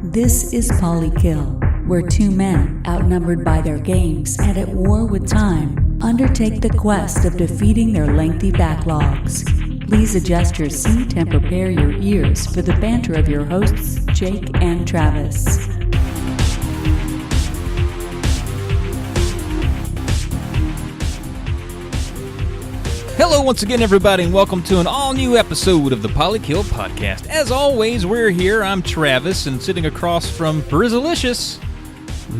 This is Polykill, where two men, outnumbered by their games and at war with time, undertake the quest of defeating their lengthy backlogs. Please adjust your seat and prepare your ears for the banter of your hosts, Jake and Travis. Hello once again, everybody, and welcome to an all-new episode of the Polykill podcast. As always, we're here. I'm Travis, and sitting across from Brizalicious.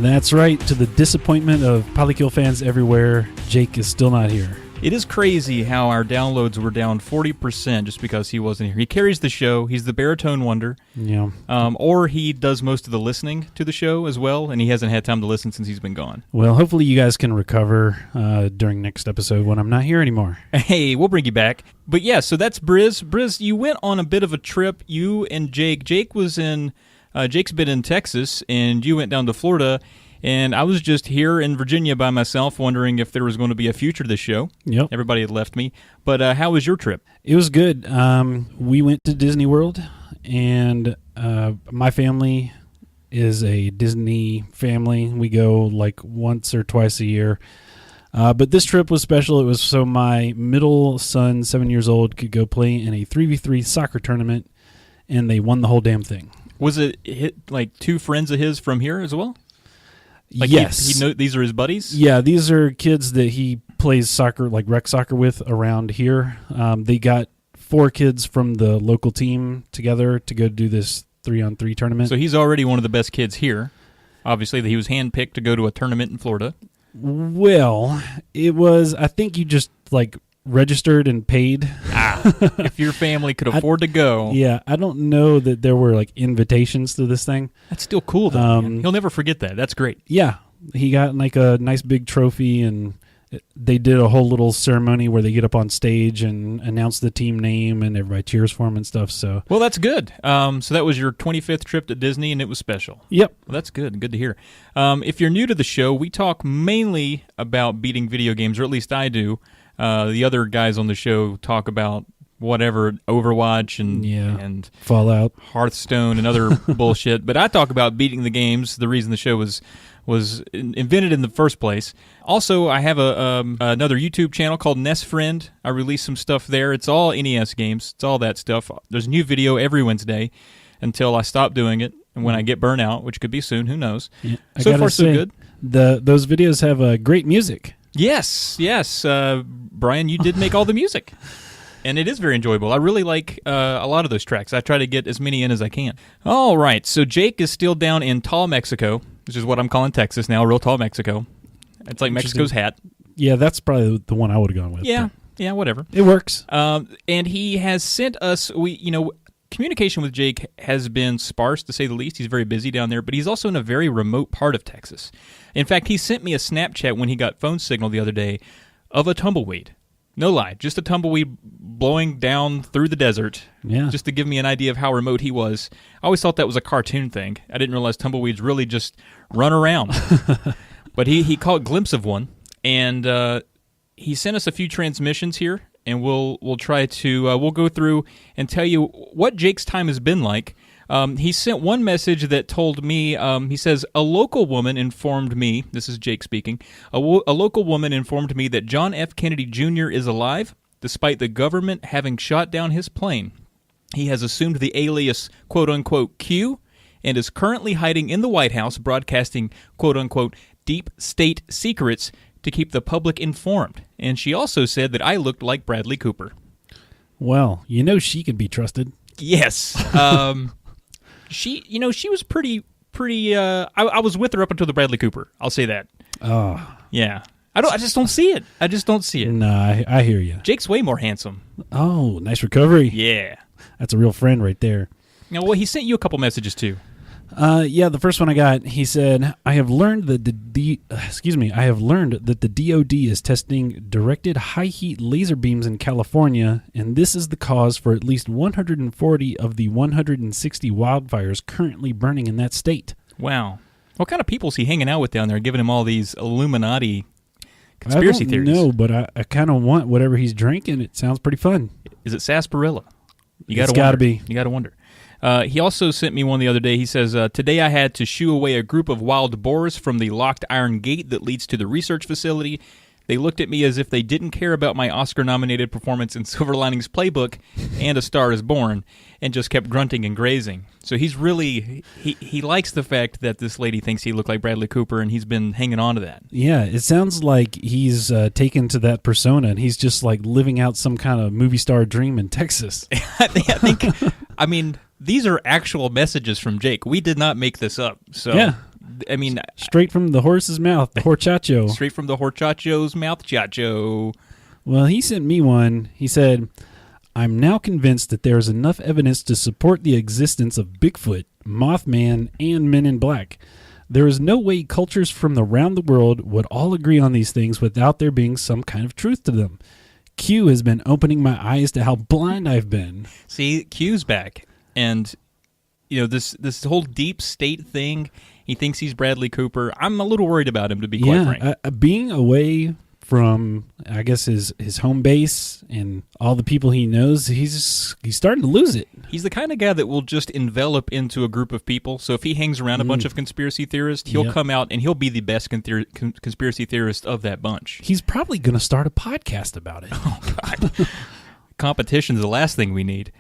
That's right. To the disappointment of Polykill fans everywhere, Jake is still not here. It is crazy how our downloads were down 40% just because he wasn't here. He carries the show. He's the baritone wonder. Yeah. Or he does most of the listening to the show as well, and he hasn't had time to listen since he's been gone. Well, hopefully you guys can recover during next episode when I'm not here anymore. Hey, we'll bring you back. But yeah, so that's Briz. Briz, you went on a bit of a trip. You and Jake. Jake's been in Texas, and you went down to Florida. And I was just here in Virginia by myself, wondering if there was going to be a future to this show. Yep. Everybody had left me. But how was your trip? It was good. We went to Disney World, and my family is a Disney family. We go like once or twice a year. But this trip was special. It was so my middle son, 7 years old, could go play in a 3v3 soccer tournament, and they won the whole damn thing. Was it like two friends of his from here as well? Like yes. These are his buddies? Yeah, these are kids that he plays soccer, like rec soccer with around here. They got 4 kids from the local team together to go do this 3-on-3 tournament. So he's already one of the best kids here. Obviously, he was handpicked to go to a tournament in Florida. Well, it was, I think you just like registered and paid. If your family could afford to go. Yeah, I don't know that there were like invitations to this thing. That's still cool though, man. He'll never forget that. That's great. Yeah, he got like a nice big trophy, and they did a whole little ceremony where they get up on stage and announce the team name, and everybody cheers for him and stuff. So, well, that's good. So that was your 25th trip to Disney, and it was special. Yep. Well, that's good. Good to hear. If you're new to the show, we talk mainly about beating video games, or at least I do. The other guys on the show talk about whatever, Overwatch and Fallout, Hearthstone, and other bullshit. But I talk about beating the games, the reason the show was invented in the first place. Also, I have another YouTube channel called Nest Friend. I release some stuff there. It's all NES games. It's all that stuff. There's a new video every Wednesday until I stop doing it, and when I get burnt out, which could be soon, who knows. Yeah, so far, so good. Those videos have great music. Yes. Brian, you did make all the music. And it is very enjoyable. I really like a lot of those tracks. I try to get as many in as I can. All right, so Jake is still down in Tall Mexico, which is what I'm calling Texas now, real Tall Mexico. It's like Mexico's hat. Yeah, that's probably the one I would have gone with. Yeah, whatever. It works. And he has sent us, communication with Jake has been sparse, to say the least. He's very busy down there, but he's also in a very remote part of Texas. In fact, he sent me a Snapchat when he got phone signal the other day of a tumbleweed. No lie, just a tumbleweed blowing down through the desert, just to give me an idea of how remote he was. I always thought that was a cartoon thing. I didn't realize tumbleweeds really just run around. But he caught a glimpse of one, and he sent us a few transmissions here, and we'll try to we'll go through and tell you what Jake's time has been like. He sent one message that told me, he says, a local woman informed me, this is Jake speaking, a local woman informed me that John F. Kennedy Jr. is alive, despite the government having shot down his plane. He has assumed the alias, quote-unquote, Q, and is currently hiding in the White House, broadcasting, quote-unquote, deep state secrets to keep the public informed. And she also said that I looked like Bradley Cooper. Well, she can be trusted. Yes. She was pretty. I was with her up until the Bradley Cooper. I'll say that. Oh, yeah. I just don't see it. No, I hear you. Jake's way more handsome. Oh, nice recovery. Yeah, that's a real friend right there. Now, well, he sent you a couple messages too. The first one I got, he said, I have learned that the DoD is testing directed high heat laser beams in California, and this is the cause for at least 140 of the 160 wildfires currently burning in that state. Wow. What kind of people is he hanging out with down there, giving him all these Illuminati conspiracy theories? I don't know, but I kind of want whatever he's drinking. It sounds pretty fun. Is it sarsaparilla? It's got to be. You got to wonder. He also sent me one the other day. He says, today I had to shoo away a group of wild boars from the locked iron gate that leads to the research facility. They looked at me as if they didn't care about my Oscar-nominated performance in Silver Linings Playbook and A Star is Born, and just kept grunting and grazing. So he's really, he likes the fact that this lady thinks he looked like Bradley Cooper, and he's been hanging on to that. Yeah, it sounds like he's taken to that persona, and he's just like living out some kind of movie star dream in Texas. I think, I mean, these are actual messages from Jake. We did not make this up. So yeah. I mean, straight from the horse's mouth, the horchacho. Straight from the horchacho's mouth, chacho. Well, he sent me one. He said, I'm now convinced that there is enough evidence to support the existence of Bigfoot, Mothman, and Men in Black. There is no way cultures from around the world would all agree on these things without there being some kind of truth to them. Q has been opening my eyes to how blind I've been. See, Q's back. And, you know, this whole deep state thing, he thinks he's Bradley Cooper. I'm a little worried about him, to be quite frank. Being away from, I guess, his home base and all the people he knows, he's starting to lose it. He's the kind of guy that will just envelop into a group of people. So if he hangs around a bunch of conspiracy theorists, he'll come out and he'll be the best conspiracy theorist of that bunch. He's probably going to start a podcast about it. Oh, God. Competition's the last thing we need.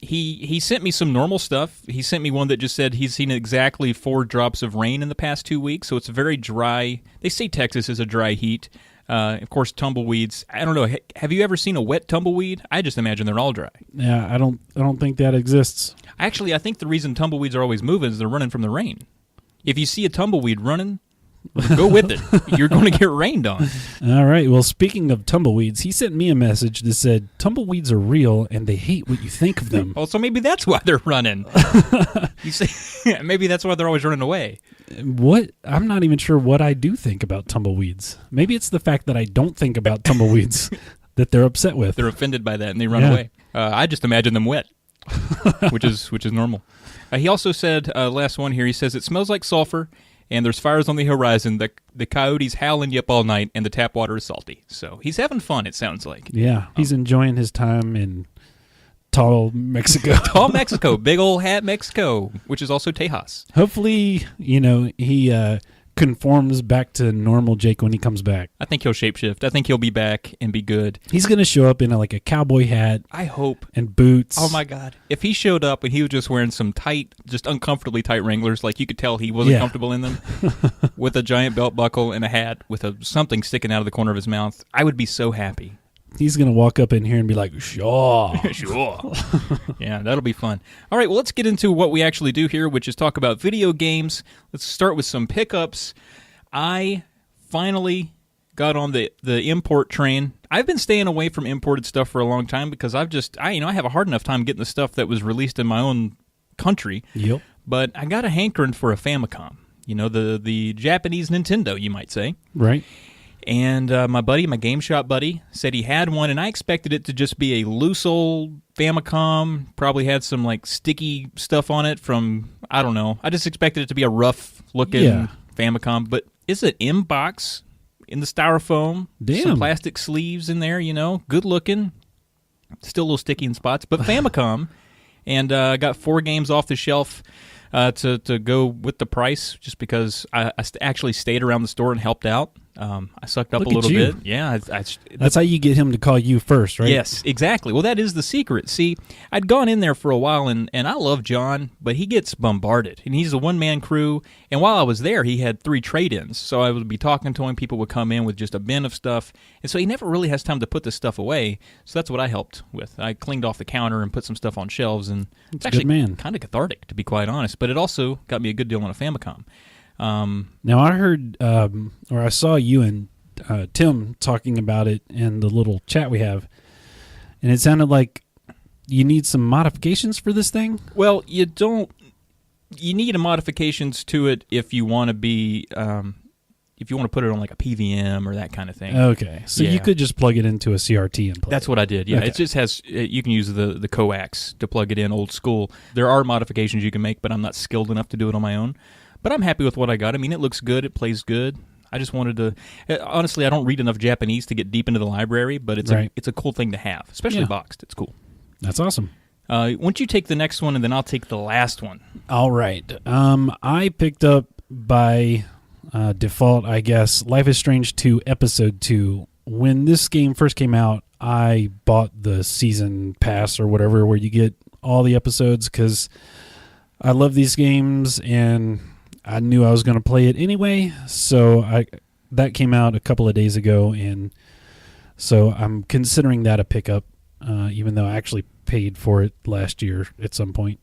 He sent me some normal stuff. He sent me one that just said he's seen exactly 4 drops of rain in the past 2 weeks, so it's very dry. They say Texas is a dry heat. Of course, tumbleweeds. I don't know. Have you ever seen a wet tumbleweed? I just imagine they're all dry. Yeah, I don't think that exists. Actually, I think the reason tumbleweeds are always moving is they're running from the rain. If you see a tumbleweed running, go with it. You're going to get rained on. All right. Well, speaking of tumbleweeds, he sent me a message that said, tumbleweeds are real and they hate what you think of them. Oh, so maybe that's why they're running. You say maybe that's why they're always running away. What? I'm not even sure what I do think about tumbleweeds. Maybe it's the fact that I don't think about tumbleweeds that they're upset with. They're offended by that and they run away. I just imagine them wet, which is normal. He also said, last one here, he says, it smells like sulfur. And there's fires on the horizon, the coyotes howling you up all night, and the tap water is salty. So he's having fun, it sounds like. Yeah, he's enjoying his time in tall Mexico. Tall Mexico, big old hat Mexico, which is also Tejas. Hopefully, he conforms back to normal Jake when he comes back. I think he'll shapeshift. I think he'll be back and be good. He's going to show up in a cowboy hat. I hope. And boots. Oh, my God. If he showed up and he was just wearing some tight, just uncomfortably tight Wranglers, like you could tell he wasn't comfortable in them, with a giant belt buckle and a hat with something sticking out of the corner of his mouth, I would be so happy. He's going to walk up in here and be like, sure. Sure. Yeah, that'll be fun. All right, well, let's get into what we actually do here, which is talk about video games. Let's start with some pickups. I finally got on the import train. I've been staying away from imported stuff for a long time because I have a hard enough time getting the stuff that was released in my own country. Yep. But I got a hankering for a Famicom. The Japanese Nintendo, you might say. Right. And my Game Shop buddy, said he had one, and I expected it to just be a loose old Famicom, probably had some sticky stuff on it from, I don't know. I just expected it to be a rough-looking Famicom, but it's an M-box in the styrofoam, some plastic sleeves in there, good-looking, still a little sticky in spots, but Famicom, and I got 4 games off the shelf to go with the price, just because I actually stayed around the store and helped out. I sucked up a little bit. Yeah. That's how you get him to call you first, right? Yes, exactly. Well, that is the secret. See, I'd gone in there for a while, and I love John, but he gets bombarded. And he's a one-man crew, and while I was there, he had 3 trade-ins. So I would be talking to him. People would come in with just a bin of stuff. And so he never really has time to put this stuff away. So that's what I helped with. I cleaned off the counter and put some stuff on shelves, and it's actually kind of cathartic, to be quite honest. But it also got me a good deal on a Famicom. Now I heard, or I saw you and Tim talking about it in the little chat we have, and it sounded like you need some modifications for this thing. Well, you don't. You need modifications to it if you want to be, if you want to put it on a PVM or that kind of thing. Okay, so you could just plug it into a CRT and play. That's what I did. Yeah, okay. It just has. You can use the coax to plug it in, old school. There are modifications you can make, but I'm not skilled enough to do it on my own. But I'm happy with what I got. I mean, it looks good. It plays good. I just wanted to... Honestly, I don't read enough Japanese to get deep into the library, but it's a cool thing to have, especially boxed. It's cool. That's awesome. Why don't you take the next one, and then I'll take the last one. All right. I picked up by default, I guess, Life is Strange 2 Episode 2. When this game first came out, I bought the season pass or whatever where you get all the episodes because I love these games and I knew I was going to play it anyway. So that came out a couple of days ago, and so I'm considering that a pickup, even though I actually paid for it last year at some point.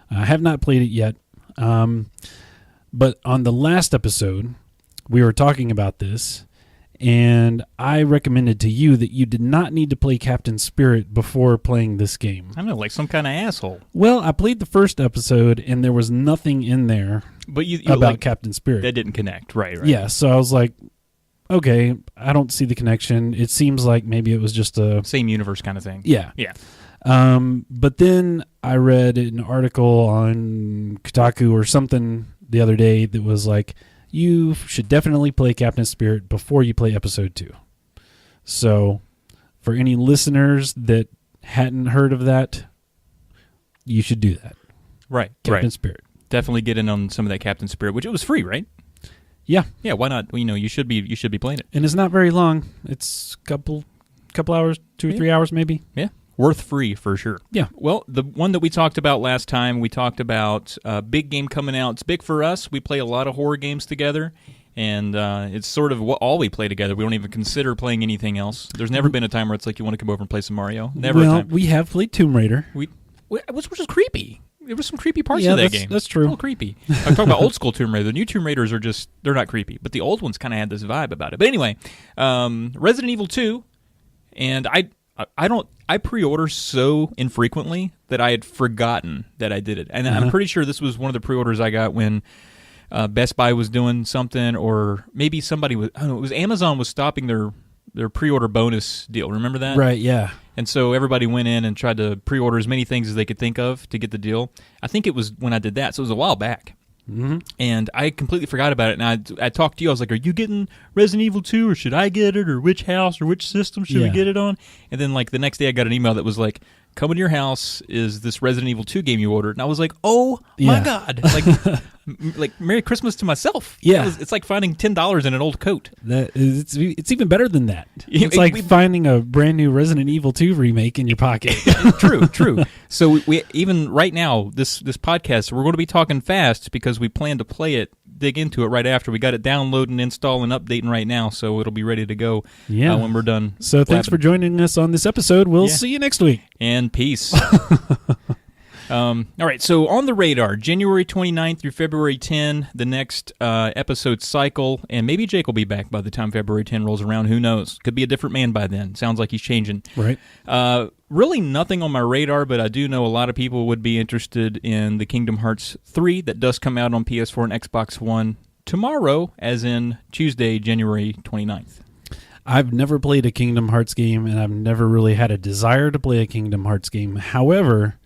I have not played it yet, but on the last episode, we were talking about this, and I recommended to you that you did not need to play Captain Spirit before playing this game. I know, like some kind of asshole. Well, I played the first episode, and there was nothing in there about like, Captain Spirit. That didn't connect, right? Yeah, so I was like, okay, I don't see the connection. It seems like maybe it was just a... Same universe kind of thing. Yeah. Yeah. But then I read an article on Kotaku or something the other day that was like, you should definitely play Captain Spirit before you play Episode 2. So, for any listeners that hadn't heard of that, you should do that. Right. Captain Spirit. Definitely get in on some of that Captain Spirit, which it was free, right? Yeah. Yeah, why not? Well, you should be playing it. And it's not very long. It's a couple hours, 2 or 3 hours maybe. Yeah. Worth free for sure. Yeah. Well, the one that we talked about last time, we talked about a big game coming out. It's big for us. We play a lot of horror games together, and it's sort of all we play together. We don't even consider playing anything else. There's never been a time where it's like you want to come over and play some Mario. Never a time. We have played Tomb Raider. Which was creepy. There were some creepy parts of that game. That's true. A little creepy. I'm talking about old school Tomb Raider. The new Tomb Raiders they're not creepy, but the old ones kind of had this vibe about it. But anyway, Resident Evil 2, and I pre-order so infrequently that I had forgotten that I did it. And I'm pretty sure this was one of the pre-orders I got when Best Buy was doing something, or maybe somebody was, I don't know, it was Amazon was stopping their pre-order bonus deal. Remember that? Right, yeah. And so everybody went in and tried to pre-order as many things as they could think of to get the deal. I think it was when I did that, so it was a while back. Mm-hmm. And I completely forgot about it. And I talked to you. I was like, "Are you getting Resident Evil 2, or should I get it, or which house or which system should we get it on?" And then like the next day, I got an email that was like, "Coming to your house is this Resident Evil 2 game you ordered." And I was like, "Oh my god!" Like Merry Christmas to myself. Yeah, it's like finding $10 in an old coat. It's even better than that. It's like finding a brand new Resident Evil 2 remake in your pocket. True. So we even right now this podcast, we're going to be talking fast because we plan to play it, dig into it right after. We got it downloading, installing, updating right now, so it'll be ready to go when we're done. So thanks for joining us on this episode. We'll see you next week. And peace. All right, so on the radar, January 29th through February 10, the next episode cycle, and maybe Jake will be back by the time February 10 rolls around. Who knows? Could be a different man by then. Sounds like he's changing. Right. Really nothing on my radar, but I do know a lot of people would be interested in the Kingdom Hearts 3 that does come out on PS4 and Xbox One tomorrow, as in Tuesday, January 29th. I've never played a Kingdom Hearts game, and I've never really had a desire to play a Kingdom Hearts game. However,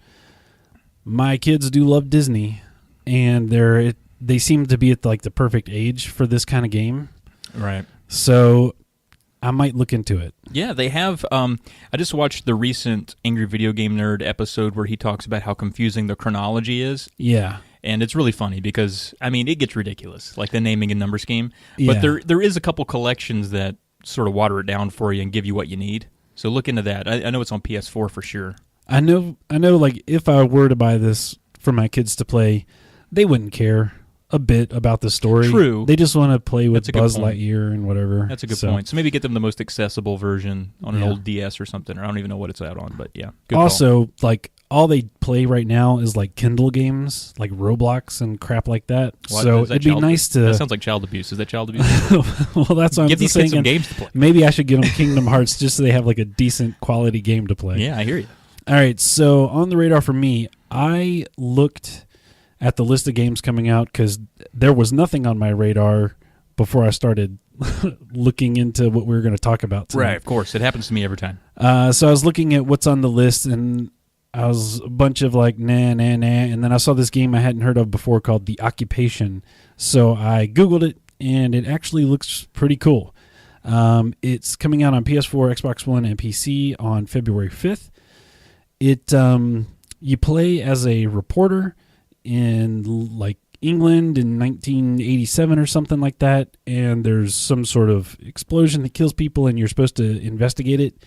my kids do love Disney, and they seem to be at like the perfect age for this kind of game. Right. So I might look into it. Yeah, they have. I just watched the recent Angry Video Game Nerd episode where he talks about how confusing the chronology is. Yeah. And it's really funny because, I mean, it gets ridiculous, like the naming and number scheme. But there is a couple collections that sort of water it down for you and give you what you need. So look into that. I know it's on PS4 for sure. I know. Like if I were to buy this for my kids to play, they wouldn't care a bit about the story. True. They just want to play with Buzz Lightyear and whatever. That's a good point. So maybe get them the most accessible version on an old DS or something. Or I don't even know what it's out on, but yeah. Good also, call. like all they play right now is like Kindle games, like Roblox and crap like that. What? So it'd be nice to. That sounds like child abuse. Is that child abuse? Well, that's what I'm Give these kids some games to play. Maybe I should give them Kingdom Hearts just so they have like a decent quality game to play. Yeah, I hear you. All right, so on the radar for me, I looked at the list of games coming out because there was nothing on my radar before I started looking into what we were going to talk about tonight. Right, of course. It happens to me every time. So I was looking at what's on the list, and I was a bunch of like, nah, and then I saw this game I hadn't heard of before called The Occupation. So I Googled it, and it actually looks pretty cool. It's coming out on PS4, Xbox One, and PC on February 5th. It you play as a reporter in like England in 1987 or something like that, and there's some sort of explosion that kills people, and you're supposed to investigate it.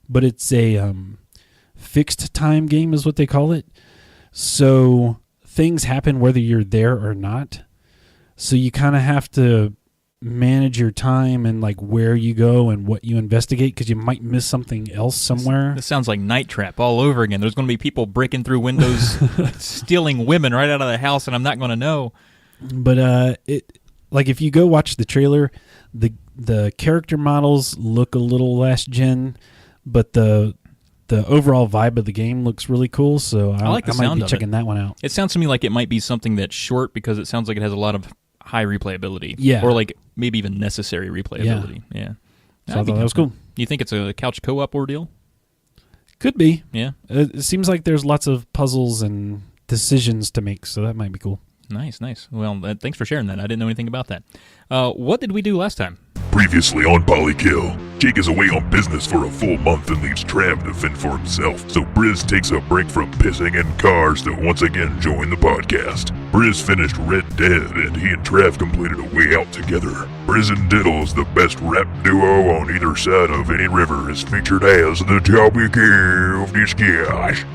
But it's a fixed time game, is what they call it. So things happen whether you're there or not. So you kind of have to manage your time and like where you go and what you investigate, because you might miss something else somewhere. This sounds like Night Trap all over again. There's going to be people breaking through windows, stealing women right out of the house, and I'm not going to know. But it, like, if you go watch the trailer, the character models look a little last gen, but the overall vibe of the game looks really cool. So I might be checking that one out. It sounds to me like it might be something that's short, because it sounds like it has a lot of high replayability. Yeah. Or like maybe even necessary replayability. Yeah. So I thought that was cool. You think it's a couch co-op ordeal? Could be. Yeah. It seems like there's lots of puzzles and decisions to make, so that might be cool. Nice. Well, thanks for sharing that. I didn't know anything about that. What did we do last time? Previously on Polykill, Jake is away on business for a full month and leaves Trav to fend for himself, so Briz takes a break from pissing in cars to once again join the podcast. Briz finished Red Dead, and he and Trav completed a way out together. Briz and Diddles, the best rap duo on either side of any river, is featured as the topic of discussion.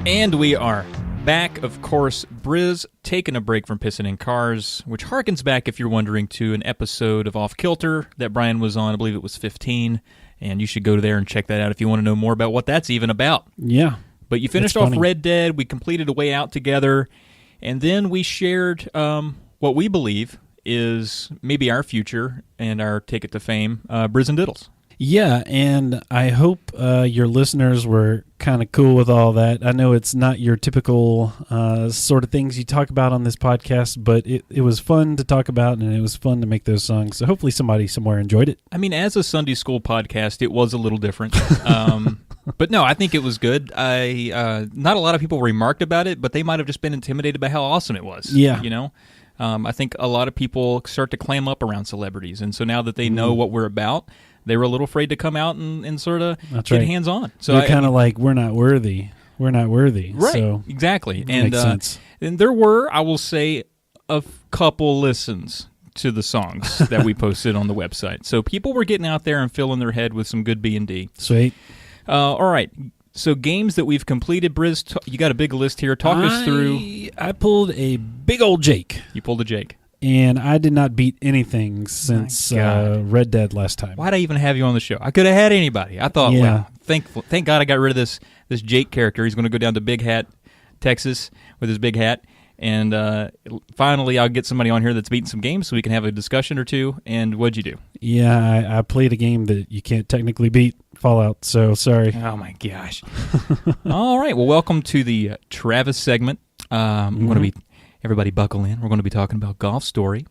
And we are back, of course. Briz taking a break from pissing in cars, which harkens back, if you're wondering, to an episode of Off Kilter that Brian was on. I believe it was 15, and you should go there and check that out if you want to know more about what that's even about. Yeah. But you finished off Red Dead, we completed a way out together, and then we shared what we believe is maybe our future and our ticket to fame, Briz and Diddles. Yeah, and I hope your listeners were kind of cool with all that. I know it's not your typical sort of things you talk about on this podcast, but it was fun to talk about, and it was fun to make those songs. So hopefully somebody somewhere enjoyed it. I mean, as a Sunday school podcast, it was a little different. But no, I think it was good. Not a lot of people remarked about it, but they might have just been intimidated by how awesome it was. Yeah. You know? I think a lot of people start to clam up around celebrities, and so now that they know what we're about, they were a little afraid to come out and sort of get hands-on. So they're kind of like, we're not worthy. We're not worthy. Right, so exactly. Makes sense. And there were, I will say, a couple listens to the songs that we posted on the website. So people were getting out there and filling their head with some good B&D. Sweet. All right. So games that we've completed, Briz, you got a big list here. Talk us through. I pulled a big old Jake. You pulled a Jake. And I did not beat anything since Red Dead last time. Why'd I even have you on the show? I could have had anybody. I thought, well, thank God I got rid of this Jake character. He's going to go down to Big Hat, Texas, with his big hat. And finally, I'll get somebody on here that's beaten some games so we can have a discussion or two. And what'd you do? Yeah, I played a game that you can't technically beat, Fallout, so sorry. Oh, my gosh. All right. Well, welcome to the Travis segment. I'm going to be... Everybody buckle in. We're going to be talking about Golf Story,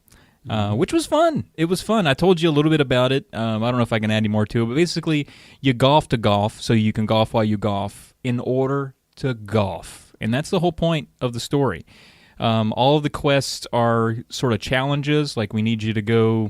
which was fun. It was fun. I told you a little bit about it. I don't know if I can add any more to it, but basically you golf to golf, so you can golf while you golf in order to golf. And that's the whole point of the story. All of the quests are sort of challenges, like we need you to go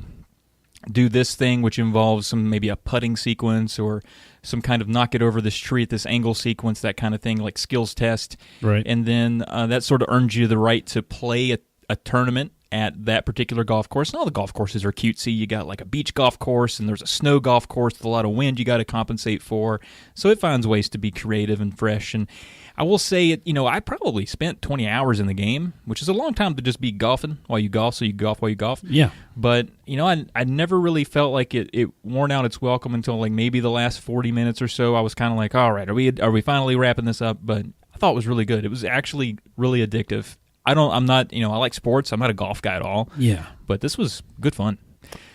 do this thing, which involves maybe a putting sequence or some kind of knock it over this tree at this angle sequence, that kind of thing, like skills test. Right. And then that sort of earns you the right to play a tournament at that particular golf course. And all the golf courses are cutesy. You got like a beach golf course, and there's a snow golf course with a lot of wind you got to compensate for. So it finds ways to be creative and fresh. And I will say, I probably spent 20 hours in the game, which is a long time to just be golfing while you golf, so you golf while you golf. Yeah. But, I never really felt like it worn out its welcome until like maybe the last 40 minutes or so. I was kind of like, all right, are we finally wrapping this up? But I thought it was really good. It was actually really addictive. I like sports. I'm not a golf guy at all. Yeah. But this was good fun.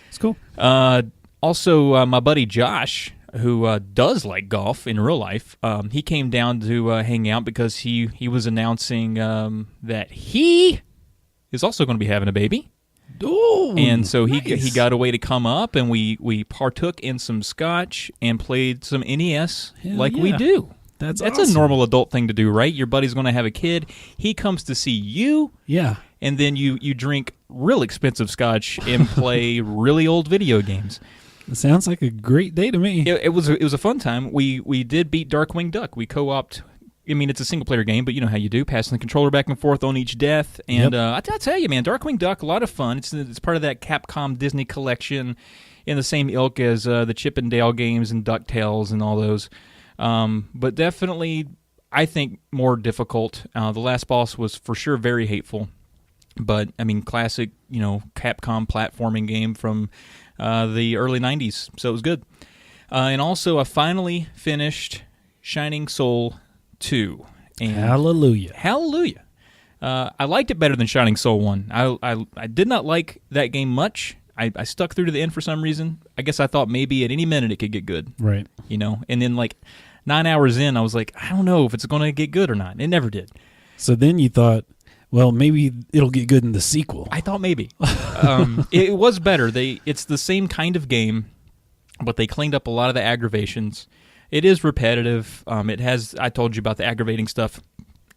It's cool. Also, my buddy Josh, who does like golf in real life, he came down to hang out because he was announcing that he is also going to be having a baby. Oh, and so nice. he got a way to come up, and we partook in some scotch and played some NES we do. That's awesome. A normal adult thing to do, right? Your buddy's going to have a kid. He comes to see you. Yeah. And then you drink real expensive scotch and play really old video games. It sounds like a great day to me. It was a fun time. We did beat Darkwing Duck. We co-opted. I mean, it's a single-player game, but you know how you do, passing the controller back and forth on each death. And I'll tell you, man, Darkwing Duck, a lot of fun. It's part of that Capcom Disney collection in the same ilk as the Chip and Dale games and DuckTales and all those. But definitely, I think, more difficult. The last boss was for sure very hateful. But, I mean, classic, Capcom platforming game from the early 90s. So it was good. And also, I finally finished Shining Soul 2. And Hallelujah. I liked it better than Shining Soul 1. I did not like that game much. I stuck through to the end for some reason. I guess I thought maybe at any minute it could get good. Right. And then 9 hours in, I was like, I don't know if it's going to get good or not. It never did. So then you thought, well, maybe it'll get good in the sequel. I thought maybe. It was better. It's the same kind of game, but they cleaned up a lot of the aggravations. It is repetitive. It has. I told you about the aggravating stuff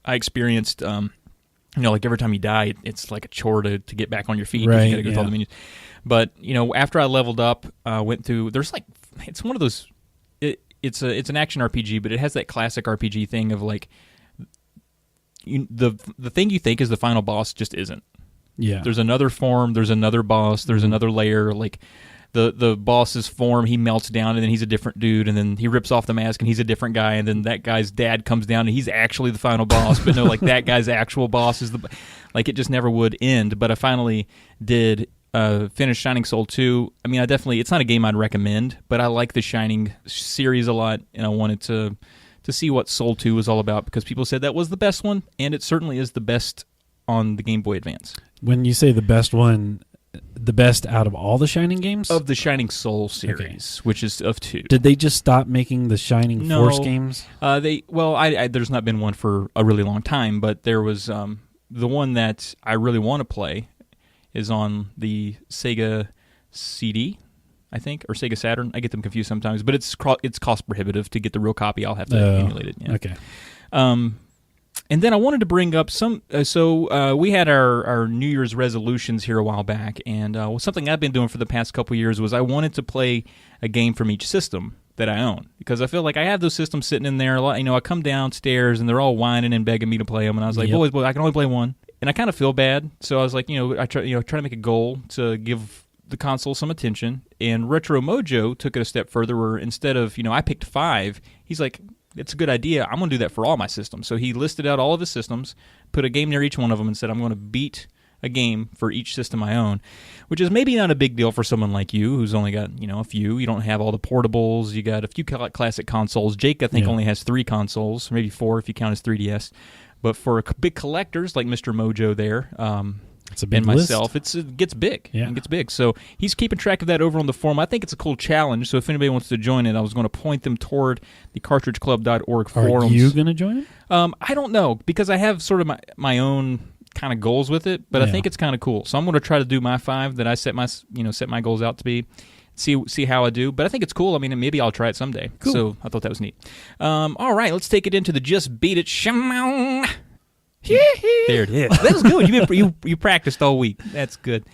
I experienced. Like every time you die, it's like a chore to get back on your feet. Right. You got to go through all the menus. But after I leveled up, went through. There's it's one of those. It's an action RPG, but it has that classic RPG thing of the thing you think is the final boss just isn't. Yeah. There's another form. There's another boss. There's another layer. The boss's form, he melts down, and then he's a different dude, and then he rips off the mask, and he's a different guy, and then that guy's dad comes down, and he's actually the final boss, but no, that guy's actual boss is it just never would end. But I finally did finish Shining Soul 2. I mean, it's not a game I'd recommend, but I like the Shining series a lot, and I wanted to see what Soul 2 was all about, because people said that was the best one, and it certainly is the best on the Game Boy Advance. When you say the best one, the best out of all the Shining games? Of the Shining Soul series, which is of 2. Did they just stop making the Shining Force games? There's not been one for a really long time, but there was the one that I really want to play is on the Sega CD, I think, or Sega Saturn. I get them confused sometimes, but it's cost prohibitive to get the real copy. I'll have to emulate it. Yeah. Okay. And then I wanted to bring up some. We had our New Year's resolutions here a while back, and something I've been doing for the past couple of years was I wanted to play a game from each system that I own, because I feel like I have those systems sitting in there a lot. I come downstairs and they're all whining and begging me to play them, and I was like, boys, I can only play one, and I kind of feel bad. So I was like, I try to make a goal to give the console some attention. And Retro Mojo took it a step further, where instead of I picked 5, he's like, it's a good idea. I'm going to do that for all my systems. So he listed out all of his systems, put a game near each one of them, and said, I'm going to beat a game for each system I own, which is maybe not a big deal for someone like you who's only got, a few. You don't have all the portables. You got a few classic consoles. Jake, I think, only has 3 consoles, maybe 4 if you count his 3DS. But for big collectors like Mr. Mojo there, it's a big and myself, it gets big. Yeah. It gets big. So he's keeping track of that over on the forum. I think it's a cool challenge. So if anybody wants to join it, I was going to point them toward the cartridgeclub.org forums. Are you going to join it? I don't know, because I have sort of my own kind of goals with it, but I think it's kind of cool. So I'm going to try to do my 5 that I set my goals out to be. See how I do, but I think it's cool. I mean, maybe I'll try it someday. Cool. So I thought that was neat. All right, let's take it into the Just Beat It. There it is. That was good. You practiced all week. That's good.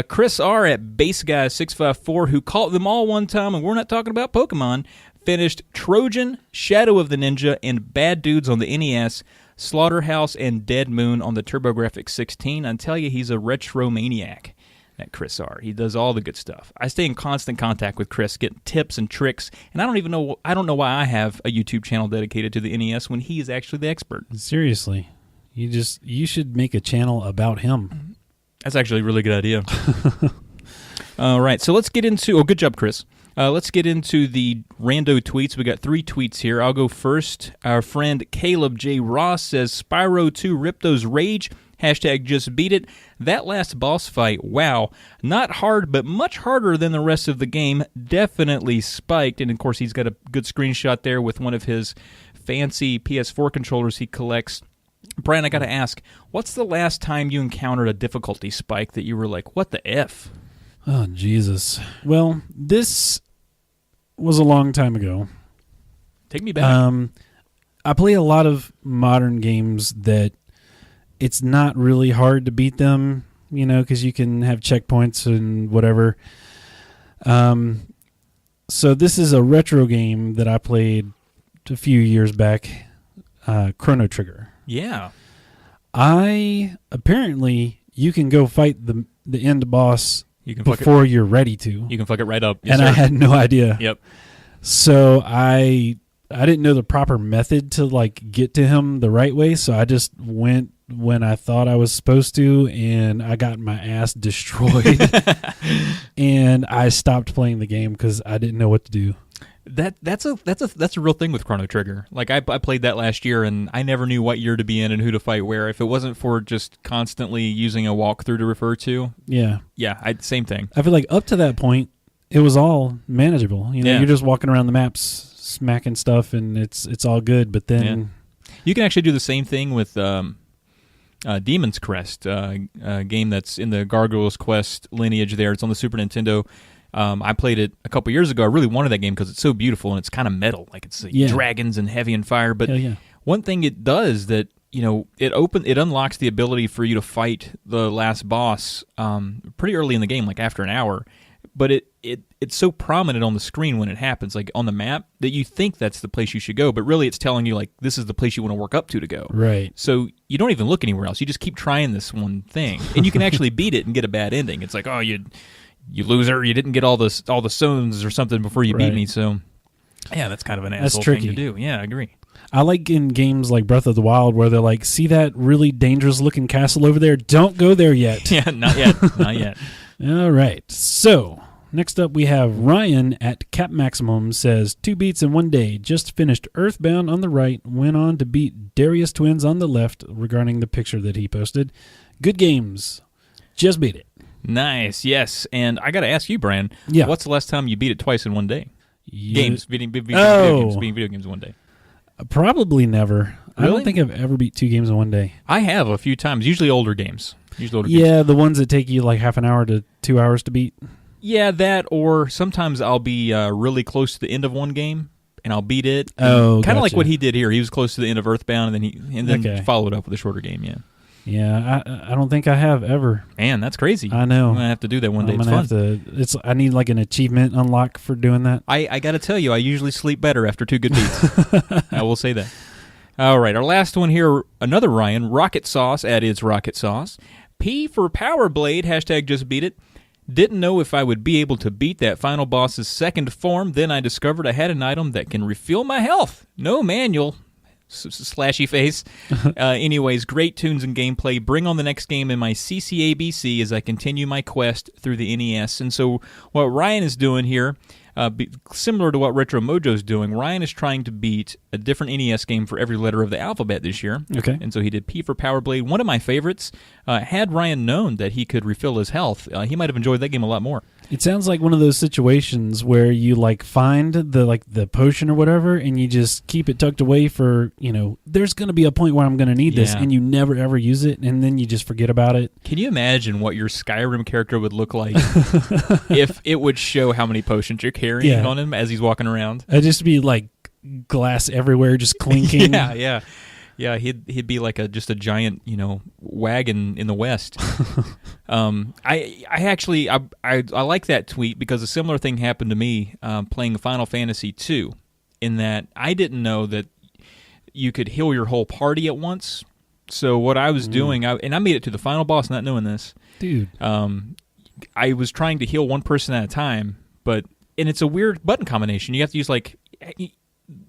Chris R. at BaseGuy654, who caught them all one time, and we're not talking about Pokemon, finished Trojan, Shadow of the Ninja, and Bad Dudes on the NES, Slaughterhouse, and Dead Moon on the TurboGrafx 16. I tell you, he's a retro maniac, that Chris R. He does all the good stuff. I stay in constant contact with Chris, getting tips and tricks, and I don't know why I have a YouTube channel dedicated to the NES when he is actually the expert. Seriously. You should make a channel about him. That's actually a really good idea. All right, so let's get into... Oh, good job, Chris. Let's get into the rando tweets. We got 3 tweets here. I'll go first. Our friend Caleb J. Ross says, Spyro 2 Ripto's Rage, #JustBeatIt. That last boss fight, wow. Not hard, but much harder than the rest of the game. Definitely spiked. And, of course, he's got a good screenshot there with one of his fancy PS4 controllers he collects. Brian, I got to ask, what's the last time you encountered a difficulty spike that you were like, what the F? Oh, Jesus. Well, this was a long time ago. Take me back. I play a lot of modern games that it's not really hard to beat them, because you can have checkpoints and whatever. So this is a retro game that I played a few years back, Chrono Trigger. Yeah. Apparently you can go fight the end boss before you're ready to. You can fuck it right up. Yes, and sir. I had no idea. Yep. So I didn't know the proper method to like get to him the right way, so I just went when I thought I was supposed to, and I got my ass destroyed. And I stopped playing the game because I didn't know what to do. That's a real thing with Chrono Trigger. Like I played that last year, and I never knew what year to be in and who to fight where. If it wasn't for just constantly using a walkthrough to refer to, yeah, same thing. I feel like up to that point, it was all manageable. You know, Yeah. you're just walking around the maps, smacking stuff, and it's all good. But then you can actually do the same thing with Demon's Crest, a game that's in the Gargoyle's Quest lineage. There, it's on the Super Nintendo. I played it a couple years ago. I really wanted that game because it's so beautiful and it's kind of metal, like it's dragons and heavy and fire. But one thing it does that it unlocks the ability for you to fight the last boss pretty early in the game, like after an hour. But it's so prominent on the screen when it happens, like on the map, that you think that's the place you should go. But really, it's telling you like this is the place you want to work up to go. Right. So you don't even look anywhere else. You just keep trying this one thing, and you can actually beat it and get a bad ending. It's like, oh, you loser, you didn't get all the stones or something before you beat me. So, yeah, that's kind of an asshole thing to do. Yeah, I agree. I like in games like Breath of the Wild where they're like, see that really dangerous looking castle over there? Don't go there yet. Yeah, not yet. Not yet. All right. So, next up we have Ryan at Cap Maximum says, 2 beats in 1 day. Just finished Earthbound on the right. Went on to beat Darius Twins on the left regarding the picture that he posted. Good games. Just beat it. Nice, yes. And I got to ask you, Brian, what's the last time you beat it twice in 1 day? Beating video games in 1 day. Probably never. Really? I don't think I've ever beat 2 games in 1 day. I have a few times, usually older games. Yeah, the ones that take you like half an hour to 2 hours to beat. Yeah, that, or sometimes I'll be really close to the end of one game, and I'll beat it. Oh, kind of like what he did here. He was close to the end of Earthbound, and then followed up with a shorter game, Yeah, I don't think I have ever. Man, that's crazy. I know. I'm going to have to do that one day. I'm It's fun. I need like an achievement unlock for doing that. I got to tell you, I usually sleep better after 2 good beats. I will say that. All right, our last one here, another Ryan, Rocket Sauce, @is Rocket Sauce. P for Power Blade, # just beat it. Didn't know if I would be able to beat that final boss's second form. Then I discovered I had an item that can refill my health. No manual. Slashy face. Anyways, great tunes and gameplay. Bring on the next game in my CCABC as I continue my quest through the NES. And so what Ryan is doing here, similar to what Retro Mojo's doing, Ryan is trying to beat a different NES game for every letter of the alphabet this year. Okay. And so he did P for Power Blade. One of my favorites. Had Ryan known that he could refill his health, he might have enjoyed that game a lot more. It sounds like one of those situations where you like find the potion or whatever, and you just keep it tucked away for, there's going to be a point where I'm going to need this, and you never ever use it, and then you just forget about it. Can you imagine what your Skyrim character would look like if it would show how many potions you're carrying on him as he's walking around? It'd just be like glass everywhere, just clinking. Yeah, he'd be like just a giant, wagon in the West. I actually like that tweet because a similar thing happened to me playing Final Fantasy II, in that I didn't know that you could heal your whole party at once. So what I was doing, and I made it to the final boss not knowing this. Dude. I was trying to heal one person at a time, and it's a weird button combination. You have to use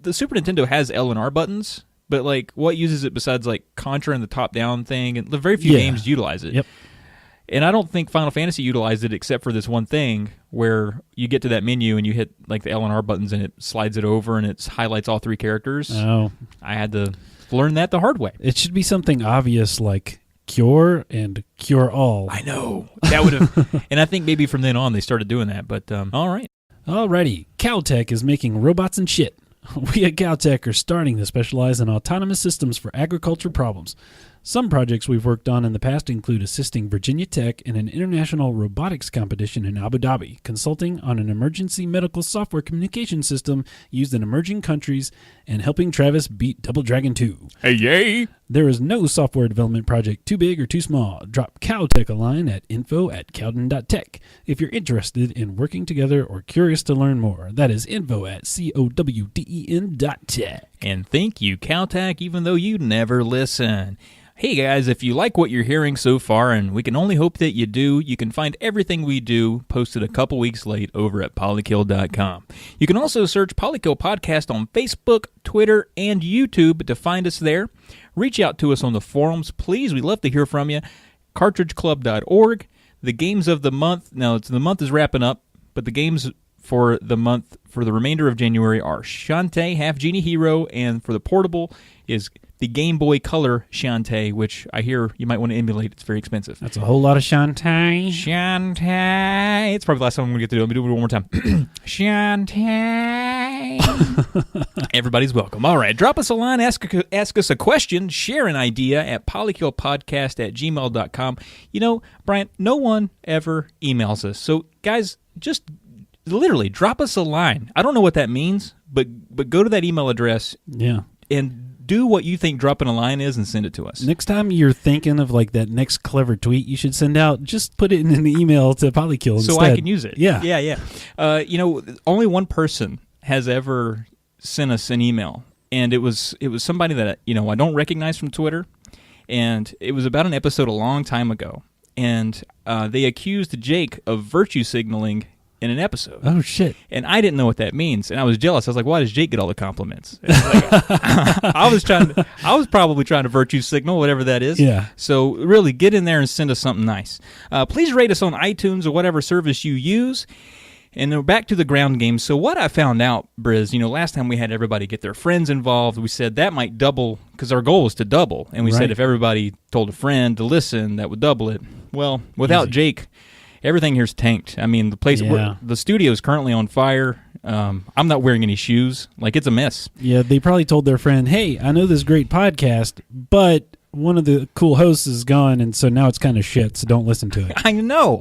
the Super Nintendo has L and R buttons, but what uses it besides Contra and the top-down thing? And very few games utilize it. Yep. And I don't think Final Fantasy utilized it except for this one thing where you get to that menu and you hit the L and R buttons and it slides it over and it highlights all 3 characters. Oh. I had to learn that the hard way. It should be something obvious like cure and cure all. I know. That would have, and I think maybe from then on they started doing that, but all right. Alrighty. Caltech is making robots and shit. We at Caltech are starting to specialize in autonomous systems for agriculture problems. Some projects we've worked on in the past include assisting Virginia Tech in an international robotics competition in Abu Dhabi, consulting on an emergency medical software communication system used in emerging countries, and helping Travis beat Double Dragon 2. Hey, yay! There is no software development project too big or too small. Drop Cowtech a line at info@cowden.tech if you're interested in working together or curious to learn more. That is info@cowden.tech. And thank you, Caltech, even though you never listen. Hey guys, if you like what you're hearing so far, and we can only hope that you do, you can find everything we do posted a couple weeks late over at polykill.com. You can also search Polykill Podcast on Facebook, Twitter, and YouTube to find us there. Reach out to us on the forums, please. We'd love to hear from you. Cartridgeclub.org. The games of the month, the month is wrapping up, but the games for the month, for the remainder of January, are Shantae, Half Genie Hero, and for the portable is the Game Boy Color Shantae, which I hear you might want to emulate. It's very expensive. That's a whole lot of Shantae. Shantae. It's probably the last time I'm going to get to do it. Let me do it one more time. Shantae. Everybody's welcome. All right. Drop us a line. Ask us a question. Share an idea at polykillpodcast@gmail.com. You know, Brian, no one ever emails us. So, guys, just literally drop us a line. I don't know what that means, but go to that email address. Yeah. And do what you think dropping a line is and send it to us. Next time you're thinking of like that next clever tweet you should send out, just put it in an email to Polykill instead. So I can use it. Yeah. Yeah. Only one person has ever sent us an email, and it was somebody that I don't recognize from Twitter, and it was about an episode a long time ago, and they accused Jake of virtue signaling in an episode. Oh, shit. And I didn't know what that means, and I was jealous. I was like, why does Jake get all the compliments? I was probably trying to virtue signal, whatever that is. Yeah. So really, get in there and send us something nice. Please rate us on iTunes or whatever service you use. And then back to the ground game. So what I found out, Briz, last time we had everybody get their friends involved, we said that might double, because our goal was to double. And we said if everybody told a friend to listen, that would double it. Well, without Jake, everything here's tanked. I mean, the studio is currently on fire. I'm not wearing any shoes. Like, it's a mess. Yeah, they probably told their friend, hey, I know this great podcast, but one of the cool hosts is gone, and so now it's kind of shit, so don't listen to it. I know.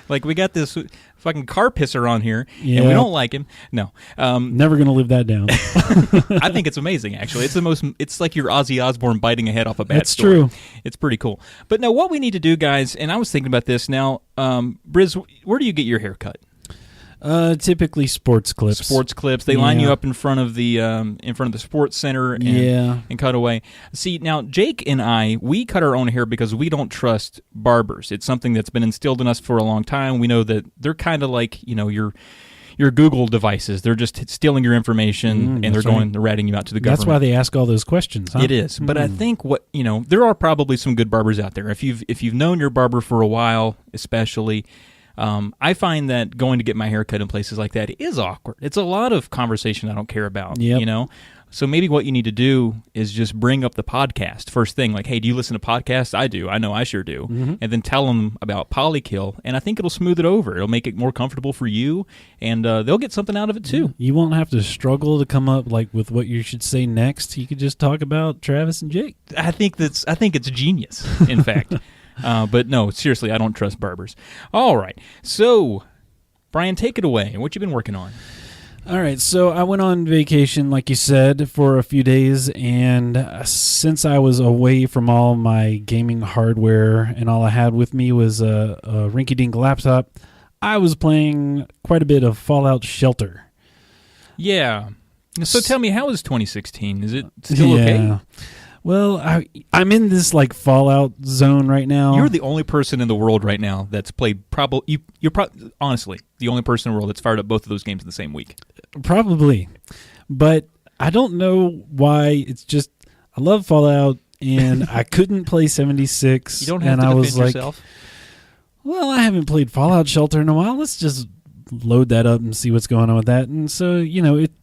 Like, we got this fucking car pisser on here, and we don't like him. No. Never going to live that down. I think it's amazing, actually. It's like your Ozzy Osbourne biting a head off a bat. That's true. It's pretty cool. But no, what we need to do, guys, and I was thinking about this now, Briz, where do you get your hair cut? Typically sports clips. Sports clips. They line you up in front of the sports center and cut away. See, now Jake and I, we cut our own hair because we don't trust barbers. It's something that's been instilled in us for a long time. We know that they're kind of like, your Google devices. They're just stealing your information and they're ratting you out to the government. That's why they ask all those questions, huh? It is. But I think there are probably some good barbers out there. If you've known your barber for a while, especially, I find that going to get my hair cut in places like that is awkward. It's a lot of conversation I don't care about, So maybe what you need to do is just bring up the podcast first thing. Like, hey, do you listen to podcasts? I do. I know I sure do. Mm-hmm. And then tell them about Polykill, and I think it'll smooth it over. It'll make it more comfortable for you, and they'll get something out of it too. You won't have to struggle to come up with what you should say next. You could just talk about Travis and Jake. I think it's genius, in fact. But no, seriously, I don't trust barbers. All right. So, Brian, take it away. What you been working on? All right. So I went on vacation, like you said, for a few days. And since I was away from all my gaming hardware and all I had with me was a rinky-dink laptop, I was playing quite a bit of Fallout Shelter. Yeah. So tell me, how is 2016? Is it still okay? Well, I'm in this Fallout zone right now. You're the only person in the world right now that's played you're honestly the only person in the world that's fired up both of those games in the same week. Probably. But I don't know why. It's just I love Fallout and I couldn't play 76. You don't have to defend yourself. Well, I haven't played Fallout Shelter in a while. Let's just load that up and see what's going on with that. And so,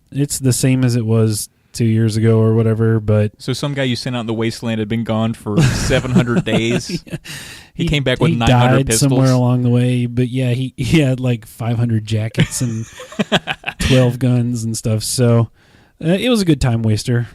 it's the same as it was 2 years ago or whatever, but... So some guy you sent out in the wasteland had been gone for 700 days. Yeah. He came back with 900 died pistols. Somewhere along the way, but yeah, he had 500 jackets and 12 guns and stuff, so it was a good time waster.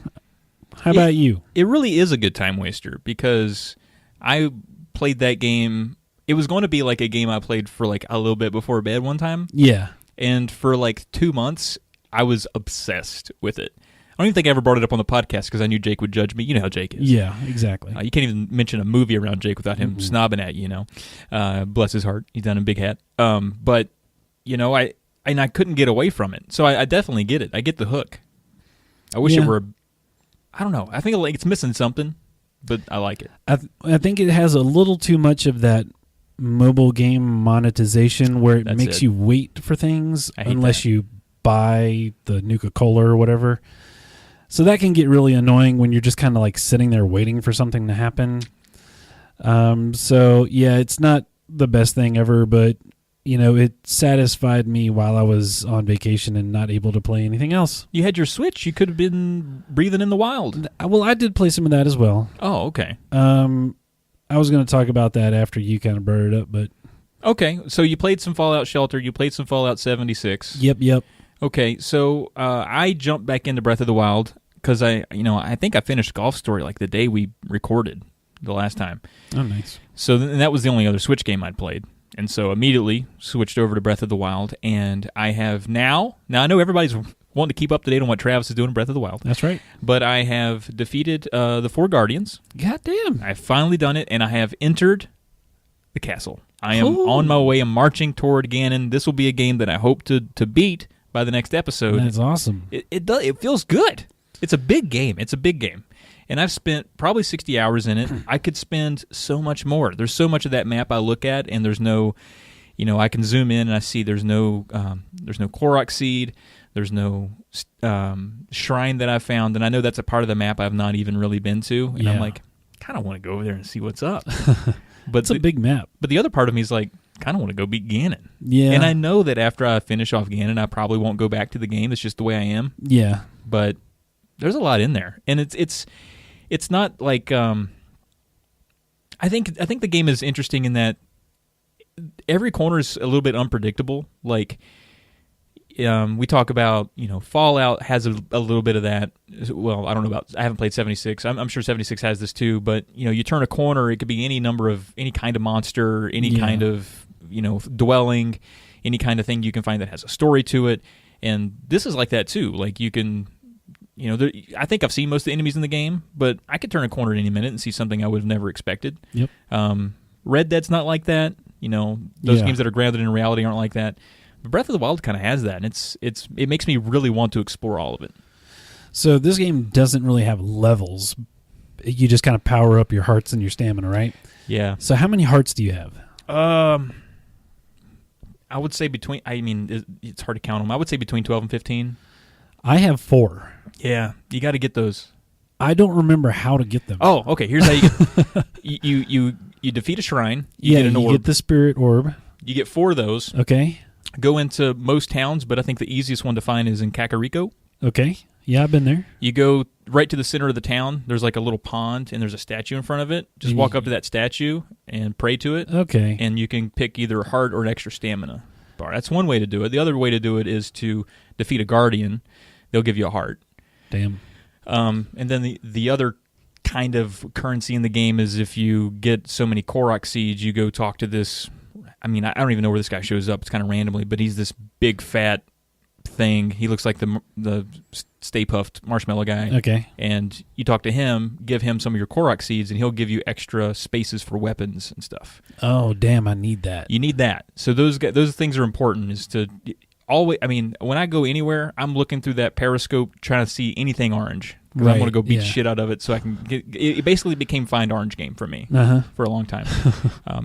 How about you? It really is a good time waster because I played that game. It was going to be like a game I played for like a little bit before bed one time. Yeah. And for like 2 months, I was obsessed with it. I don't even think I ever brought it up on the podcast because I knew Jake would judge me. You know how Jake is. Yeah, exactly. You can't even mention a movie around Jake without him snobbing at you, you know. Bless his heart. He's done a big hat. But, you know, I couldn't get away from it. So I definitely get it. I get the hook. I wish it were, I don't know. I think it's missing something, but I like it. I think it has a little too much of that mobile game monetization where it makes you wait for things unless you buy the Nuka-Cola or whatever. So that can get really annoying when you're just kind of like sitting there waiting for something to happen. So yeah, it's not the best thing ever, but you know, it satisfied me while I was on vacation and not able to play anything else. You had your Switch. You could have been breathing in the wild. Well, I did play some of that as well. Oh, okay. I was going to talk about that after you kind of brought it up, but okay. So you played some Fallout Shelter. You played some Fallout 76. Yep. Okay, so I jumped back into Breath of the Wild because I think I finished Golf Story like the day we recorded the last time. Oh, nice. So that was the only other Switch game I'd played. And so immediately switched over to Breath of the Wild, and I have now I know everybody's wanting to keep up to date on what Travis is doing in Breath of the Wild. That's right. But I have defeated the 4 Guardians. Goddamn. I've finally done it, and I have entered the castle. I am on my way. I'm marching toward Ganon. This will be a game that I hope to beat by the next episode. That's awesome. It feels good. It's a big game. And I've spent probably 60 hours in it. I could spend so much more. There's so much of that map I look at, and there's no, I can zoom in and I see there's no Korok seed, there's no shrine that I found, and I know that's a part of the map I've not even really been to. And I'm like, kind of want to go over there and see what's up. But it's a big map. But the other part of me is like, kind of want to go beat Ganon. Yeah. And I know that after I finish off Ganon, I probably won't go back to the game. It's just the way I am. Yeah. But there's a lot in there, and it's not like I think the game is interesting in that every corner is a little bit unpredictable. Like we talk about, Fallout has a little bit of that. Well, I don't know I haven't played 76. I'm sure 76 has this too. But you turn a corner, it could be any kind of monster, any kind of dwelling, any kind of thing you can find that has a story to it. And this is like that too. Like you can. I think I've seen most of the enemies in the game, but I could turn a corner at any minute and see something I would have never expected. Yep. Red Dead's not like that. Those games that are grounded in reality aren't like that. But Breath of the Wild kind of has that, and it makes me really want to explore all of it. So this game doesn't really have levels. You just kind of power up your hearts and your stamina, right? Yeah. So how many hearts do you have? I would say it's hard to count them. I would say between 12 and 15. I have 4. Yeah, you got to get those. I don't remember how to get them. Oh, okay. Here's how you get you defeat a shrine. You get an orb. You get the spirit orb. You get 4 of those. Okay. Go into most towns, but I think the easiest one to find is in Kakariko. Okay. Yeah, I've been there. You go right to the center of the town. There's like a little pond, and there's a statue in front of it. Just walk up to that statue and pray to it. Okay. And you can pick either a heart or an extra stamina bar. That's one way to do it. The other way to do it is to defeat a guardian. They'll give you a heart. Damn. And then the other kind of currency in the game is if you get so many Korok seeds, you go talk to this. I don't even know where this guy shows up. It's kind of randomly, but he's this big fat thing. He looks like the Stay Puffed marshmallow guy. Okay. And you talk to him, give him some of your Korok seeds, and he'll give you extra spaces for weapons and stuff. Oh, damn! I need that. You need that. So those things are important. Is to always. When I go anywhere, I'm looking through that periscope trying to see anything orange. Because I want to go beat the shit out of it so I can get. It basically became Find Orange game for me for a long time,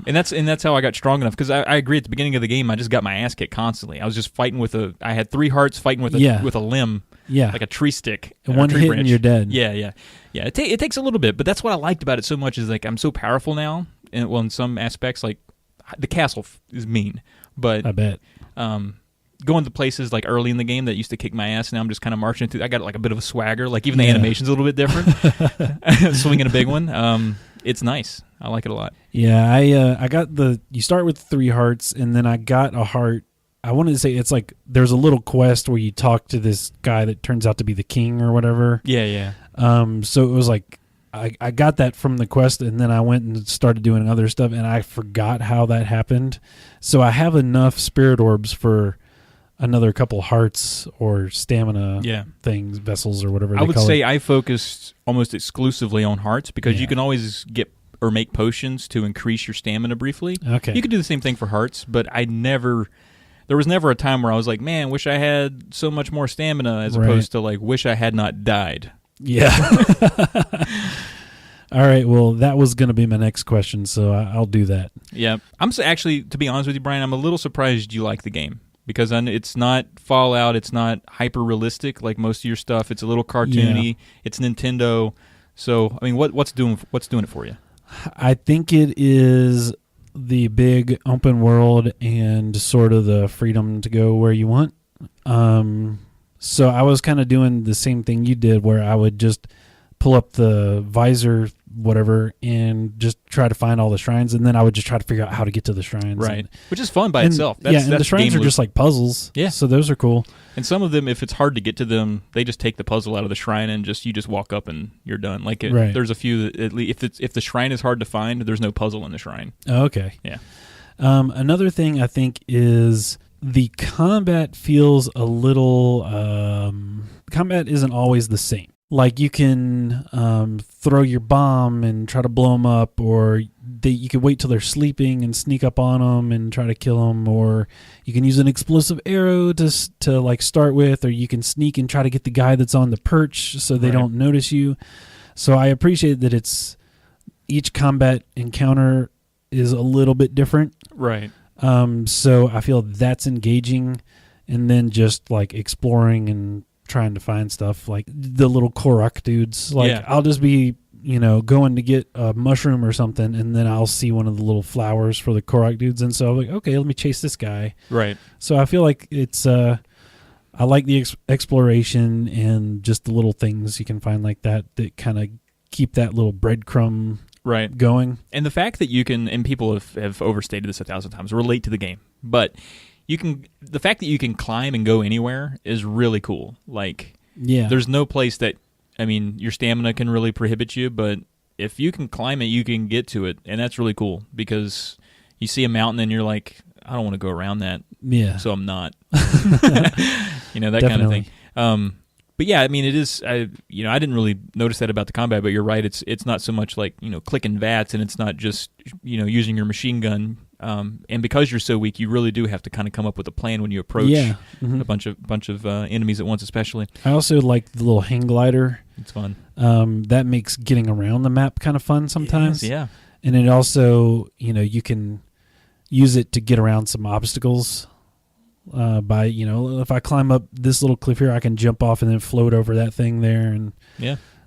and that's how I got strong enough. Because I agree at the beginning of the game, I just got my ass kicked constantly. I was just fighting I had 3 hearts fighting with a limb, like a tree stick, and one hit and you're dead. Yeah. It takes a little bit, but that's what I liked about it so much. Is like I'm so powerful now, and in some aspects, like the castle is mean, but I bet. Going to places like early in the game that used to kick my ass, now I'm just kind of marching through. I got like a bit of a swagger. Like even the animation's a little bit different. Swinging a big one. It's nice. I like it a lot. Yeah, I got you start with 3 hearts, and then I got a heart. I wanted to say it's like there's a little quest where you talk to this guy that turns out to be the king or whatever. Yeah. So it was like I got that from the quest, and then I went and started doing other stuff, and I forgot how that happened. So I have enough spirit orbs for another couple hearts or stamina things, vessels or whatever they call it. I would say I focused almost exclusively on hearts because you can always get or make potions to increase your stamina briefly. Okay. You could do the same thing for hearts, but there was never a time where I was like, man, wish I had so much more stamina as opposed to like, wish I had not died. Yeah. All right. Well, that was going to be my next question, so I'll do that. Yeah. Actually, to be honest with you, Brian, I'm a little surprised you like the game because it's not Fallout. It's not hyper realistic like most of your stuff. It's a little cartoony. Yeah. It's Nintendo. So, I mean, what's doing it for you? I think it is the big open world and sort of the freedom to go where you want. So I was kind of doing the same thing you did where I would just pull up the visor, whatever, and just try to find all the shrines, and then I would just try to figure out how to get to the shrines. Right, which is fun by itself. And the shrines are just like puzzles. Yeah. So those are cool. And some of them, if it's hard to get to them, they just take the puzzle out of the shrine and you just walk up and you're done. Like there's a few that if the shrine is hard to find, there's no puzzle in the shrine. Oh, okay. Yeah. Another thing I think is the combat feels a little. Combat isn't always the same. Like you can throw your bomb and try to blow them up, or you could wait till they're sleeping and sneak up on them and try to kill them, or you can use an explosive arrow to like start with, or you can sneak and try to get the guy that's on the perch so they don't notice you. So I appreciate that each combat encounter is a little bit different. Right. So I feel that's engaging, and then just like exploring and trying to find stuff like the little Korok dudes. Like I'll just be, going to get a mushroom or something, and then I'll see one of the little flowers for the Korok dudes, and so I'm like, okay, let me chase this guy. Right. So I feel like it's I like the exploration and just the little things you can find like that kind of keep that little breadcrumb going. And the fact that you can, and people have overstated this 1,000 times, relate to the game, but the fact that you can climb and go anywhere is really cool. Like, there's no place that, your stamina can really prohibit you, but if you can climb it, you can get to it, and that's really cool because you see a mountain and you're like, I don't want to go around that, so I'm not. That kind of thing. But yeah, it is. I didn't really notice that about the combat, but you're right. It's not so much like clicking VATS, and it's not just using your machine gun. And because you're so weak, you really do have to kind of come up with a plan when you approach a bunch of enemies at once, especially. I also like the little hang glider. It's fun. That makes getting around the map kind of fun sometimes. Yes, yeah. And it also, you can use it to get around some obstacles. By if I climb up this little cliff here, I can jump off and then float over that thing there, and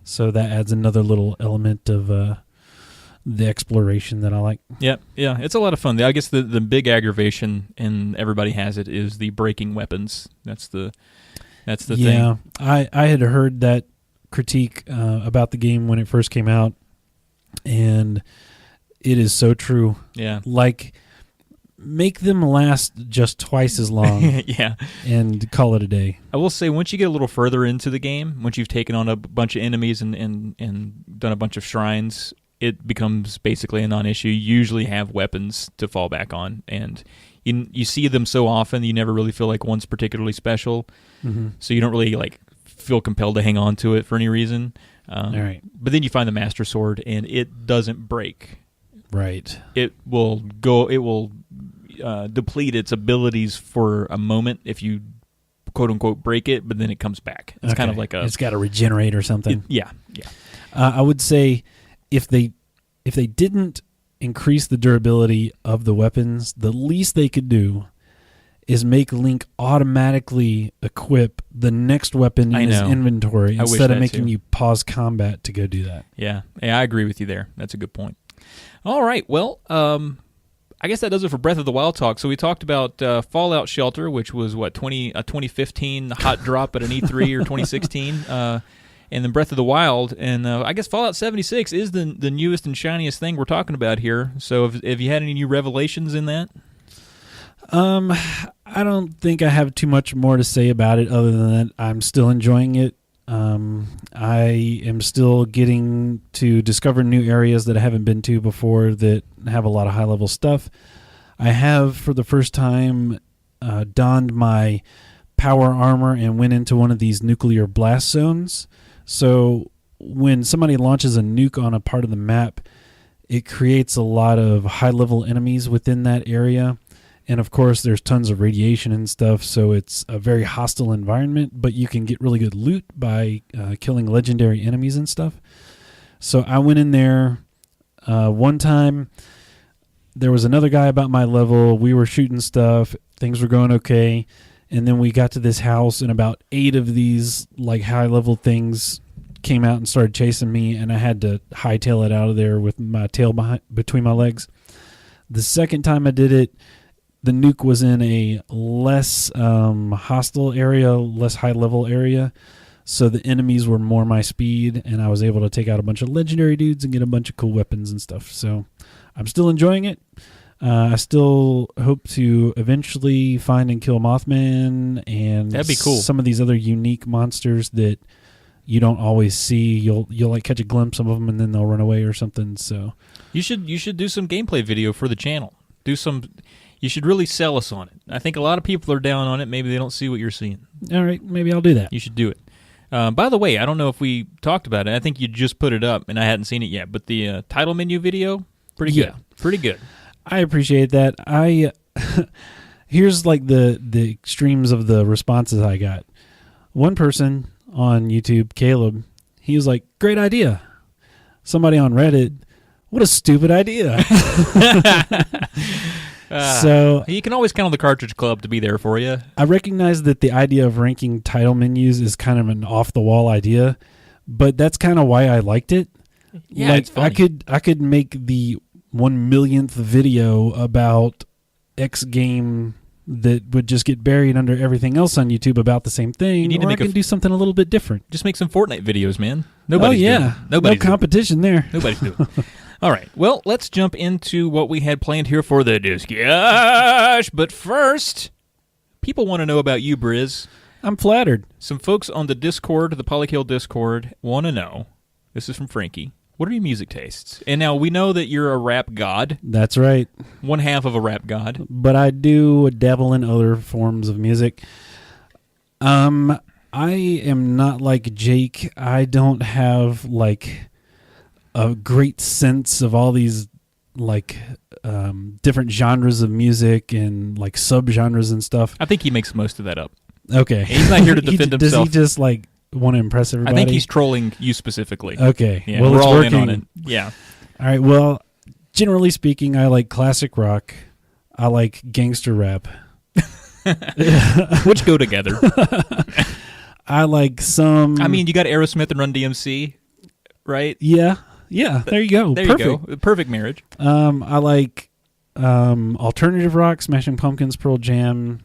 so that adds another little element of the exploration that I like. Yeah, it's a lot of fun. I guess the big aggravation, and everybody has it, is the breaking weapons. That's the thing. Yeah, I had heard that critique about the game when it first came out, and it is so true. Yeah, like, make them last just twice as long. And call it a day. I will say, once you get a little further into the game, once you've taken on a bunch of enemies and done a bunch of shrines, it becomes basically a non-issue. You usually have weapons to fall back on, and you see them so often you never really feel like one's particularly special, so you don't really feel compelled to hang on to it for any reason. All right. But then you find the Master Sword, and it doesn't break. Right. It will deplete its abilities for a moment if you quote unquote break it, but then it comes back. It's kind of like it's got to regenerate or something. Yeah. I would say if they didn't increase the durability of the weapons, the least they could do is make Link automatically equip the next weapon in his inventory instead of making you pause combat to go do that. Yeah, I agree with you there. That's a good point. All right, well, I guess that does it for Breath of the Wild talk. So we talked about Fallout Shelter, which was, 2015 hot drop at an E3 or 2016, and then Breath of the Wild. And I guess Fallout 76 is the newest and shiniest thing we're talking about here. So have you had any new revelations in that? I don't think I have too much more to say about it other than that I'm still enjoying it. I am still getting to discover new areas that I haven't been to before that have a lot of high-level stuff. I have, for the first time, donned my power armor and went into one of these nuclear blast zones. So when somebody launches a nuke on a part of the map, it creates a lot of high-level enemies within that area. And, of course, there's tons of radiation and stuff, so it's a very hostile environment, but you can get really good loot by killing legendary enemies and stuff. So I went in there one time. There was another guy about my level. We were shooting stuff. Things were going okay. And then we got to this house, and about 8 of these like high-level things came out and started chasing me, and I had to hightail it out of there with my tail between my legs. The second time I did it, the nuke was in a less hostile area, less high-level area, so the enemies were more my speed, and I was able to take out a bunch of legendary dudes and get a bunch of cool weapons and stuff. So I'm still enjoying it. I still hope to eventually find and kill Mothman and That'd be cool. Some of these other unique monsters that you don't always see. You'll like catch a glimpse of them and then they'll run away or something. So you should do some gameplay video for the channel. You should really sell us on it. I think a lot of people are down on it. Maybe they don't see what you're seeing. All right, maybe I'll do that. You should do it. By the way, I don't know if we talked about it. I think you just put it up, and I hadn't seen it yet. But the title menu video, pretty good. Pretty good. I appreciate that. Here's like the extremes of the responses I got. One person on YouTube, Caleb, he was like, "Great idea." Somebody on Reddit, "What a stupid idea." So you can always count on the Cartridge Club to be there for you. I recognize that the idea of ranking title menus is kind of an off-the-wall idea, but that's kind of why I liked it. Yeah, like, it's funny. I could make the 1,000,000th video about X game that would just get buried under everything else on YouTube about the same thing. You need to or make I can do something a little bit different. Just make some Fortnite videos, man. Nobody's doing it. Nobody's no competition there. Nobody's doing it. All right. Well, let's jump into what we had planned here for the discussion. But first, people want to know about you, Briz. I'm flattered. Some folks on the Discord, the Polykill Discord, want to know. This is from Frankie. What are your music tastes? And now we know that you're a rap god. That's right. One half of a rap god. But I do dabble in other forms of music. I am not like Jake. I don't have like a great sense of all these like different genres of music and like subgenres and stuff. I think he makes most of that up. Okay. He's not here to defend himself. Does he just like want to impress everybody? I think he's trolling you specifically. Okay. Yeah, well, we're it's all working. in on it. Yeah. All right. Well, generally speaking, I like classic rock. I like gangster rap. Which go together. I like some... I mean, you got Aerosmith and Run DMC, right? Yeah. There you go. There Perfect. you go. Perfect marriage. I like alternative rock, Smashing Pumpkins, Pearl Jam.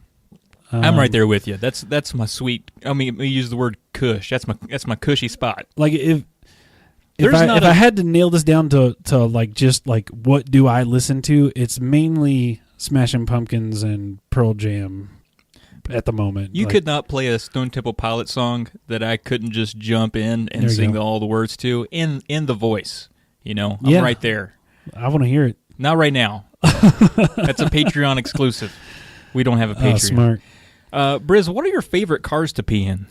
I'm right there with you. That's my sweet. I mean, we use the word cush. That's my cushy spot. Like if I had to nail this down to like just like what do I listen to, it's mainly Smashing Pumpkins and Pearl Jam at the moment. You like, could not play a Stone Temple Pilots song that I couldn't just jump in and There you sing go. all the words to in the voice. You know, I'm Yeah. right there. I want to hear it. Not right now. That's a Patreon exclusive. We don't have a Patreon. Smart. Briz, what are your favorite cars to pee in?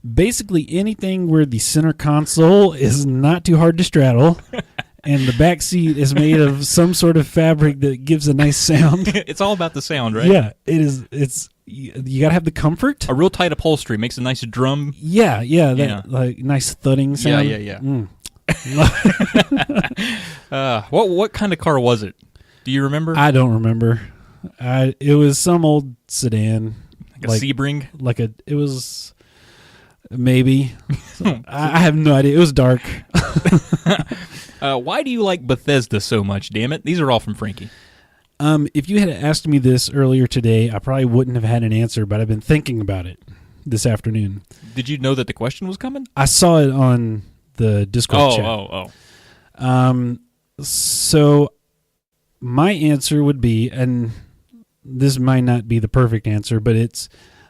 Basically anything where the center console is not too hard to straddle and the back seat is made of some sort of fabric that gives a nice sound. It's all about the sound, right? Yeah, it is. It's you got to have the comfort. A real tight upholstery makes a nice drum. Yeah, that like nice thudding sound. Yeah. Mm. What kind of car was it? Do you remember? I don't remember. It was some old sedan, like a Sebring? It was maybe. I have no idea. It was dark. Why do you like Bethesda so much? Damn it! These are all from Frankie. If you had asked me this earlier today, I probably wouldn't have had an answer, but I've been thinking about it this afternoon. Did you know that the question was coming? I saw it on the Discord chat. So my answer would be, and this might not be the perfect answer, but it's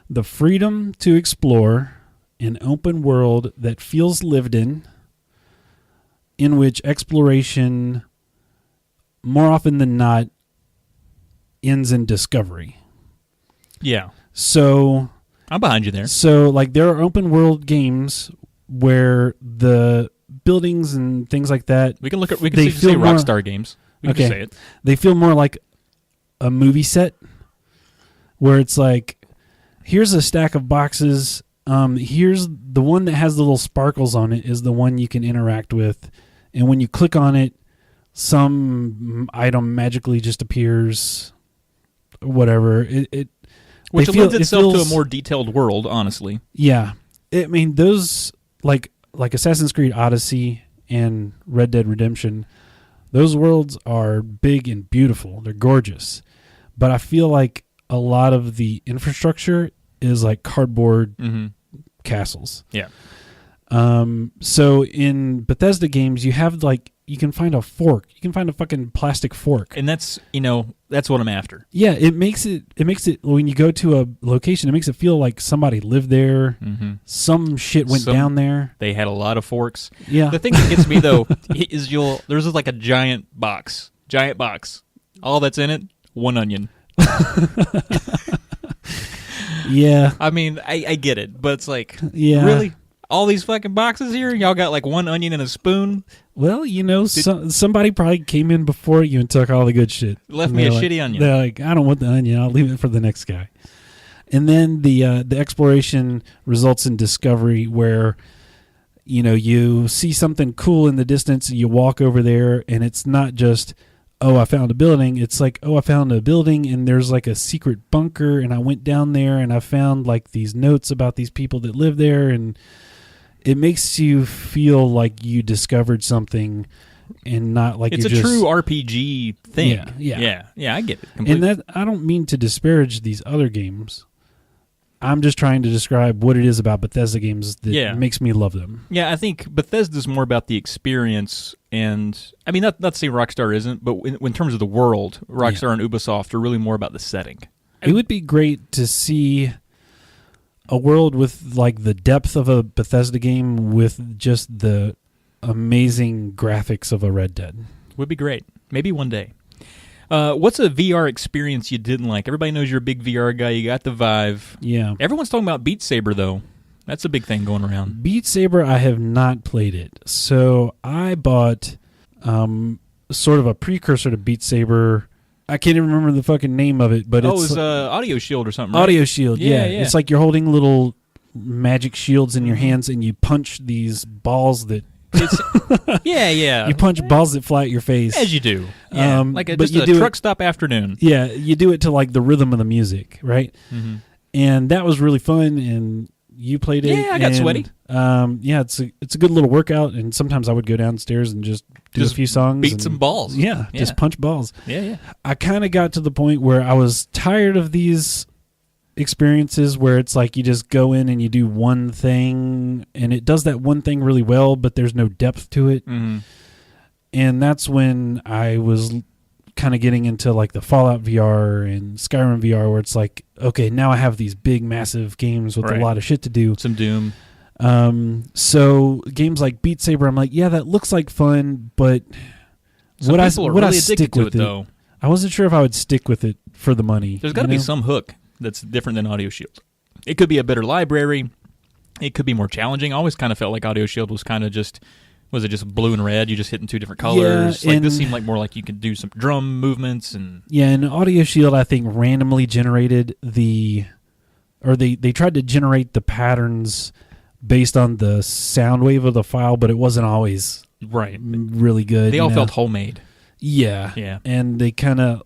the freedom to explore an open world that feels lived in which exploration, more often than not, ends in discovery. Yeah. So I'm behind you there. So, like, there are open world games where the buildings and things like that. We can say Rockstar games. We can just say it. They feel more like a movie set, where it's like, here's a stack of boxes. Here's the one that has the little sparkles on it is the one you can interact with, and when you click on it, some item magically just appears. Whatever which lends itself to a more detailed world, honestly. Yeah. I mean, those, like Assassin's Creed Odyssey and Red Dead Redemption, those worlds are big and beautiful. They're gorgeous. But I feel like a lot of the infrastructure is like cardboard castles. Yeah. So in Bethesda games, you have, like, you can find a fork. You can find a fucking plastic fork. And that's what I'm after. Yeah, it makes it when you go to a location, it makes it feel like somebody lived there. Some shit went down there. They had a lot of forks. Yeah. The thing that gets me though is there's like a giant box. All that's in it, one onion. Yeah. I mean, I get it, but it's like, yeah. Really? All these fucking boxes here? Y'all got like one onion and a spoon? Well, somebody probably came in before you and took all the good shit. Left me a shitty onion. They're like, I don't want the onion. I'll leave it for the next guy. And then the exploration results in discovery where, you see something cool in the distance and you walk over there and it's not just, oh, I found a building. It's like, oh, I found a building and there's like a secret bunker and I went down there and I found like these notes about these people that live there, and it makes you feel like you discovered something and not like it's you're a just, true RPG thing. Yeah, I get it completely. And that, I don't mean to disparage these other games. I'm just trying to describe what it is about Bethesda games that makes me love them. Yeah, I think Bethesda's more about the experience, and I mean, not to say Rockstar isn't, but in terms of the world, Rockstar and Ubisoft are really more about the setting. It would be great to see a world with like the depth of a Bethesda game with just the amazing graphics of a Red Dead. Would be great. Maybe one day. What's a VR experience you didn't like? Everybody knows you're a big VR guy. You got the Vive. Yeah. Everyone's talking about Beat Saber, though. That's a big thing going around. Beat Saber, I have not played it. So I bought sort of a precursor to Beat Saber. I can't even remember the fucking name of it, but it's Audio Shield or something, right? Audio Shield, yeah. It's like you're holding little magic shields in your hands and you punch these balls that... yeah. You punch balls that fly at your face. As you do. Yeah. Like a truck stop afternoon. Yeah, you do it to like the rhythm of the music, right? Mm-hmm. And that was really fun, and you played it. Yeah, I got sweaty. Yeah, it's a good little workout, and sometimes I would go downstairs and just do a few songs. Beat some balls. Yeah, just punch balls. Yeah. I kind of got to the point where I was tired of these experiences where it's like you just go in and you do one thing and it does that one thing really well, but there's no depth to it. Mm-hmm. And that's when I was kind of getting into like the Fallout VR and Skyrim VR, where it's like, okay, now I have these big massive games with a lot of shit to do. Some Doom. So games like Beat Saber, I'm like, yeah, that looks like fun, but would I stick with it though? I wasn't sure if I would stick with it for the money. There's got to be some hook that's different than Audio Shield. It could be a better library. It could be more challenging. I always kind of felt like Audio Shield was kind of just, was it just blue and red? You just hitting two different colors. Yeah, like this seemed like more like you could do some drum movements and. Yeah, and Audio Shield I think randomly generated they tried to generate the patterns based on the sound wave of the file, but it wasn't always really good. They all felt homemade. Yeah. And they kind of,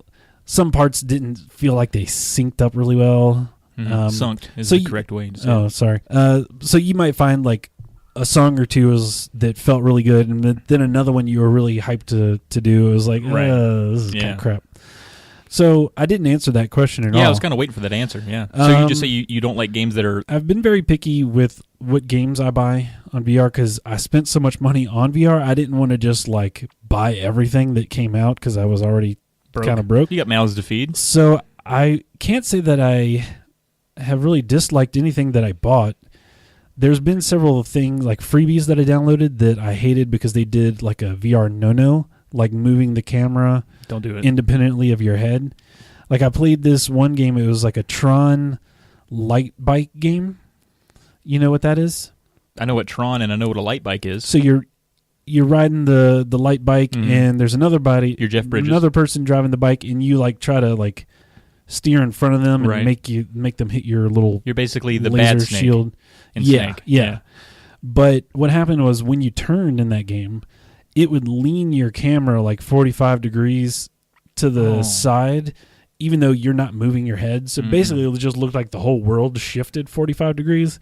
some parts didn't feel like they synced up really well. Synced is the correct way to say it. Oh, sorry. So you might find like a song or two that felt really good, and then another one you were really hyped to do. It was like, this is kind of crap. So I didn't answer that question at all. Yeah, I was kind of waiting for that answer, yeah. So you just say you don't like games that are... I've been very picky with what games I buy on VR because I spent so much money on VR. I didn't want to just like buy everything that came out because I was already kind of broke. You got mouths to feed. So I can't say that I have really disliked anything that I bought. there's been several things like freebies that I downloaded that I hated because they did like a VR no-no, like moving the camera Don't do it. independently of your head. Like I played this one game, it was like a Tron light bike game. You know what that is? I know what Tron and I know what a light bike is. So you're riding the light bike and there's another You're Jeff Bridges. another person driving the bike, and you like try to like steer in front of them and make them hit your little You're basically the laser bad snake shield. in Yeah, Snake. yeah. But what happened was when you turned in that game, it would lean your camera like 45 degrees to the side, even though you're not moving your head. So basically it just looked like the whole world shifted 45 degrees.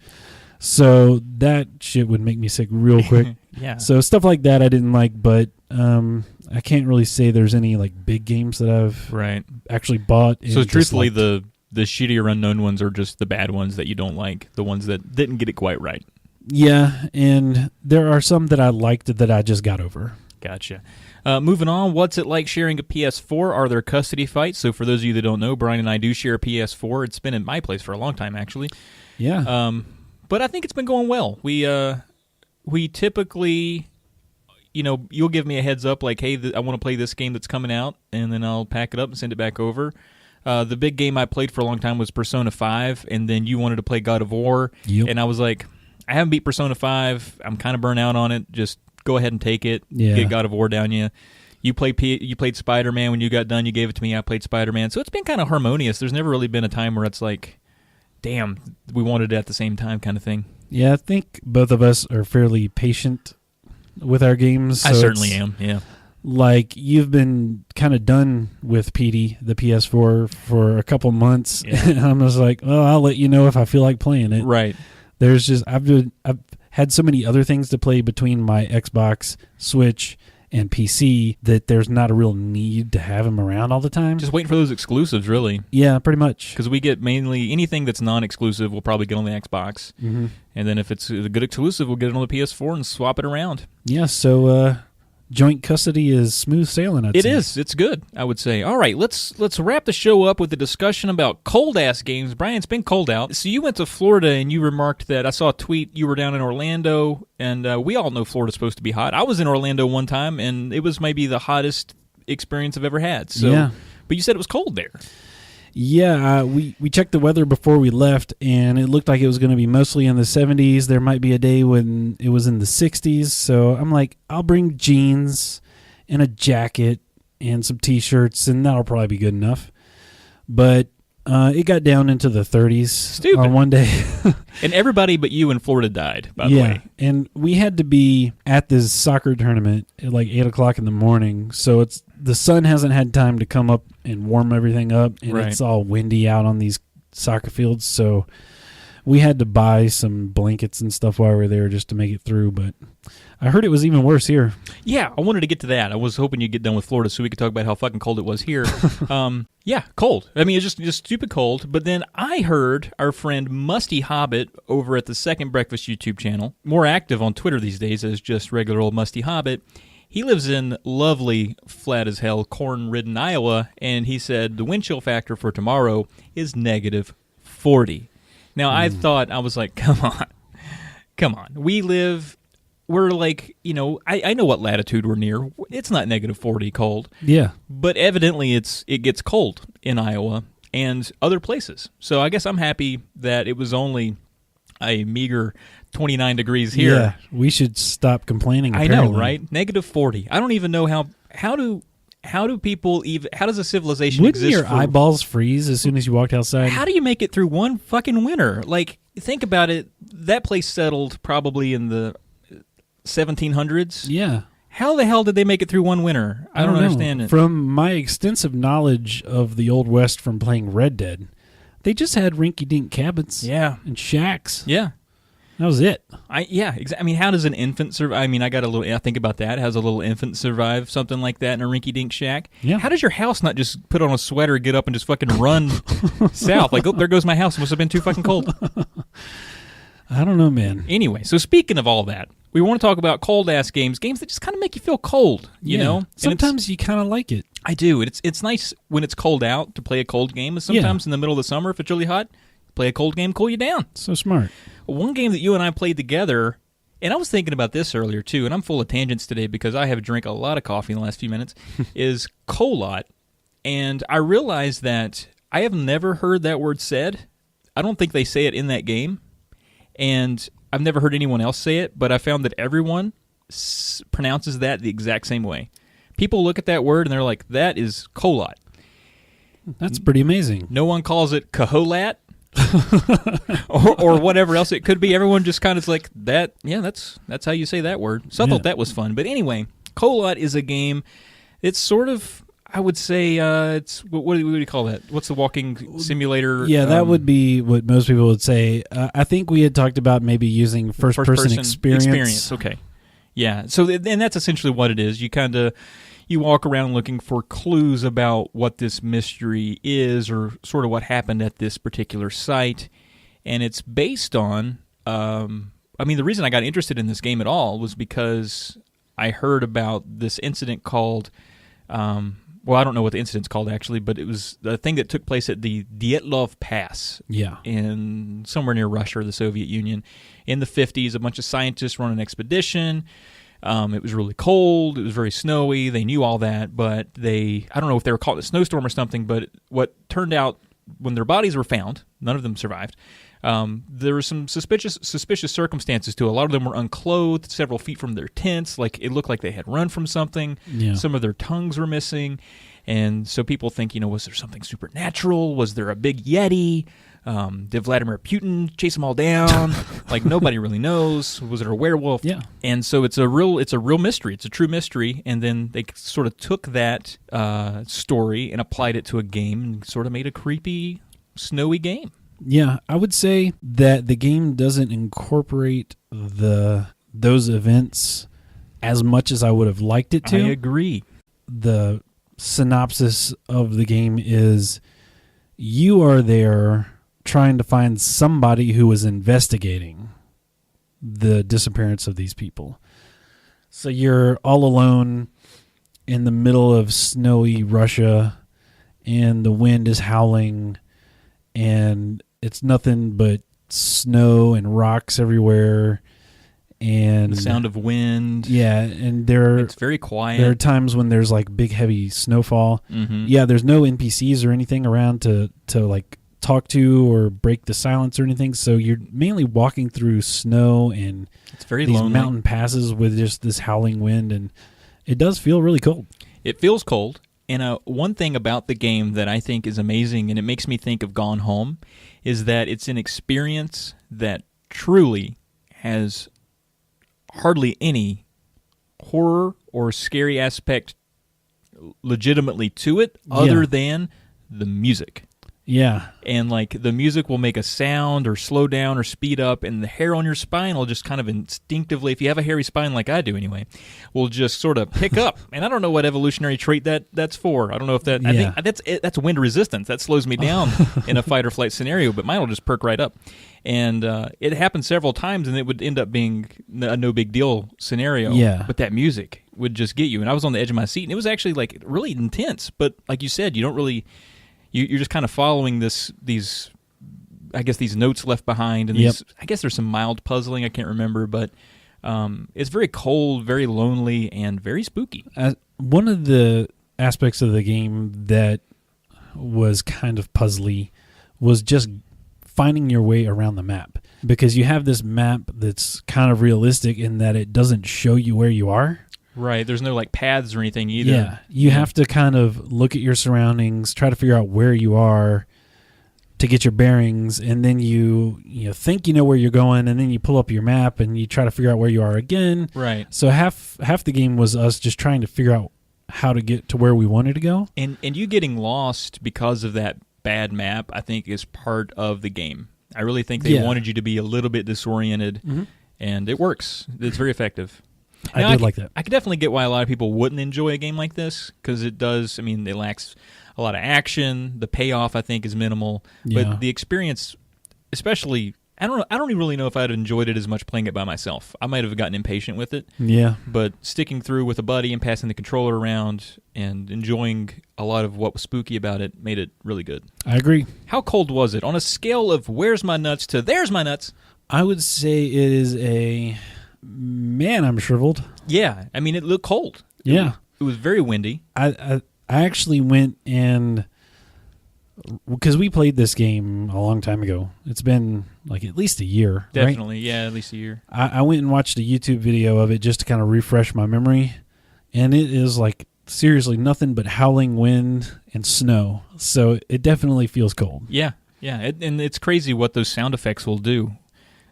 So that shit would make me sick real quick. Yeah. So stuff like that I didn't like, but I can't really say there's any like big games that I've actually bought. So truthfully, the shittier unknown ones are just the bad ones that you don't like, the ones that didn't get it quite right. Yeah, and there are some that I liked that I just got over. Gotcha. Moving on, what's it like sharing a PS4? Are there custody fights? So for those of you that don't know, Brian and I do share a PS4. It's been in my place for a long time, actually. Yeah. But I think it's been going well. We typically, you'll give me a heads up like, hey, I want to play this game that's coming out, and then I'll pack it up and send it back over. The big game I played for a long time was Persona 5, and then you wanted to play God of War, and I was like, I haven't beat Persona 5. I'm kind of burnt out on it. Just go ahead and take it. Yeah. Get God of War down you. You played Spider-Man. When you got done, you gave it to me. I played Spider-Man. So it's been kind of harmonious. There's never really been a time where it's like, damn, we wanted it at the same time kind of thing. Yeah, I think both of us are fairly patient with our games. So I certainly am, yeah. Like, you've been kind of done with PD, the PS4, for a couple months. Yeah. And I'm just like, well, I'll let you know if I feel like playing it. Right. There's just, I've had so many other things to play between my Xbox, Switch, and PC that there's not a real need to have them around all the time. Just waiting for those exclusives, really. Yeah, pretty much. Because we get mainly anything that's non-exclusive, we'll probably get on the Xbox. Mm-hmm. And then if it's a good exclusive, we'll get it on the PS4 and swap it around. Yeah, so joint custody is smooth sailing, I'd say. It is. It's good, I would say. All right, let's wrap the show up with a discussion about cold-ass games. Brian, it's been cold out. So you went to Florida, and you remarked that I saw a tweet. You were down in Orlando, and we all know Florida's supposed to be hot. I was in Orlando one time, and it was maybe the hottest experience I've ever had. So, yeah. But you said it was cold there. Yeah, we checked the weather before we left, and it looked like it was going to be mostly in the 70s. There might be a day when it was in the 60s. So I'm like, I'll bring jeans and a jacket and some T-shirts, and that'll probably be good enough. But it got down into the 30s Stupid. On one day. And everybody but you in Florida died, by the way. And we had to be at this soccer tournament at like 8 o'clock in the morning. So the sun hasn't had time to come up and warm everything up, and it's all windy out on these soccer fields. So we had to buy some blankets and stuff while we were there just to make it through. But I heard it was even worse here. Yeah, I wanted to get to that. I was hoping you'd get done with Florida so we could talk about how fucking cold it was here. Yeah, cold. I mean, it's just stupid cold. But then I heard our friend Musty Hobbit over at the Second Breakfast YouTube channel, more active on Twitter these days as just regular old Musty Hobbit. He lives in lovely, flat as hell, corn-ridden Iowa, and he said the wind chill factor for tomorrow is negative 40. Now, I thought, I was like, come on. We're like, I know what latitude we're near. It's not negative 40 cold. Yeah. But evidently it gets cold in Iowa and other places. So I guess I'm happy that it was only a meager 29 degrees here. Yeah, we should stop complaining. I apparently. know, right? Negative 40. I don't even know how do people even, how does a civilization Wouldn't exist? your eyeballs freeze as soon as you walked outside? How do you make it through one fucking winter? Like, think about it. That place settled probably in the 1700s. Yeah. How the hell did they make it through one winter? I don't understand it. From my extensive knowledge of the Old West from playing Red Dead, they just had rinky-dink cabins. Yeah. And shacks. Yeah. That was it. I mean, how does an infant survive? I mean, I think about that. Has a little infant survive something like that in a rinky-dink shack? Yeah. How does your house not just put on a sweater, get up, and just fucking run south? Like, oh, there goes my house. It must have been too fucking cold. I don't know, man. Anyway, so speaking of all that, we want to talk about cold-ass games that just kind of make you feel cold, you know? Sometimes you kind of like it. I do. It's nice when it's cold out to play a cold game, and sometimes in the middle of the summer, if it's really hot, play a cold game, cool you down. So smart. One game that you and I played together, and I was thinking about this earlier too, and I'm full of tangents today because I have drank a lot of coffee in the last few minutes, is Colot. And I realized that I have never heard that word said. I don't think they say it in that game. And I've never heard anyone else say it, but I found that everyone pronounces that the exact same way. People look at that word and they're like, that is Colot. That's pretty amazing. No one calls it Caholat or whatever else it could be. Everyone just kind of is like, that. Yeah, that's how you say that word. So I thought that was fun. But anyway, Colot is a game. It's sort of, I would say, it's what do you call that? What's the walking simulator? Yeah, that would be what most people would say. I think we had talked about maybe using first-person experience. Okay. Yeah, so and that's essentially what it is. You walk around looking for clues about what this mystery is or sort of what happened at this particular site. And it's based on, the reason I got interested in this game at all was because I heard about this incident called, I don't know what the incident's called actually, but it was the thing that took place at the Dyatlov Pass in somewhere near Russia or the Soviet Union in the 50s. A bunch of scientists run an expedition. It was really cold. It was very snowy. They knew all that, but I don't know if they were caught in a snowstorm or something, but what turned out when their bodies were found, none of them survived. There were some suspicious circumstances too. A lot of them were unclothed, several feet from their tents. Like it looked like they had run from something. Yeah. Some of their tongues were missing, and so people think, was there something supernatural? Was there a big Yeti? Did Vladimir Putin chase them all down? Like nobody really knows. Was it a werewolf? Yeah. And so it's a real mystery. It's a true mystery. And then they sort of took that story and applied it to a game and sort of made a creepy, snowy game. Yeah, I would say that the game doesn't incorporate those events as much as I would have liked it to. I agree. The synopsis of the game is you are there trying to find somebody who is investigating the disappearance of these people. So you're all alone in the middle of snowy Russia, and the wind is howling, and it's nothing but snow and rocks everywhere, and the sound of wind. Yeah, and it's very quiet. There are times when there's like big heavy snowfall. Mm-hmm. Yeah, there's no NPCs or anything around to like talk to or break the silence or anything. So you're mainly walking through snow and it's very these lonely mountain passes with just this howling wind, and it does feel really cold. It feels cold. And one thing about the game that I think is amazing, and it makes me think of Gone Home, is that it's an experience that truly has hardly any horror or scary aspect legitimately to it other than the music. Yeah. And like the music will make a sound or slow down or speed up, and the hair on your spine will just kind of instinctively, if you have a hairy spine like I do anyway, will just sort of pick up. And I don't know what evolutionary trait that's for. I don't know if that, I think that's wind resistance. That slows me down in a fight or flight scenario, but mine will just perk right up. And it happened several times, and it would end up being a no big deal scenario. Yeah. But that music would just get you. And I was on the edge of my seat, and it was actually like really intense. But like you said, you don't really... You're just kind of following these notes left behind, and I guess there's some mild puzzling. I can't remember, but it's very cold, very lonely, and very spooky. One of the aspects of the game that was kind of puzzly was just finding your way around the map, because you have this map that's kind of realistic in that it doesn't show you where you are. Right, there's no like paths or anything either. Yeah, you have to kind of look at your surroundings, try to figure out where you are to get your bearings, and then you think you know where you're going, and then you pull up your map and you try to figure out where you are again. Right. So half the game was us just trying to figure out how to get to where we wanted to go. And you getting lost because of that bad map, I think, is part of the game. I really think they wanted you to be a little bit disoriented, and it works. It's very effective. I did like that. I could definitely get why a lot of people wouldn't enjoy a game like this, because it does, it lacks a lot of action. The payoff, I think, is minimal. Yeah. But the experience, especially I don't really know if I'd enjoyed it as much playing it by myself. I might have gotten impatient with it. Yeah. But sticking through with a buddy and passing the controller around and enjoying a lot of what was spooky about it made it really good. I agree. How cold was it? On a scale of where's my nuts to there's my nuts? I would say it is man, I'm shriveled. Yeah. I mean, it looked cold. Yeah. It was very windy. I actually went and... Because we played this game a long time ago. It's been like at least a year. Definitely, right? yeah, at least a year. I went and watched a YouTube video of it just to kind of refresh my memory. And it is like seriously nothing but howling wind and snow. So it definitely feels cold. Yeah. And it's crazy what those sound effects will do.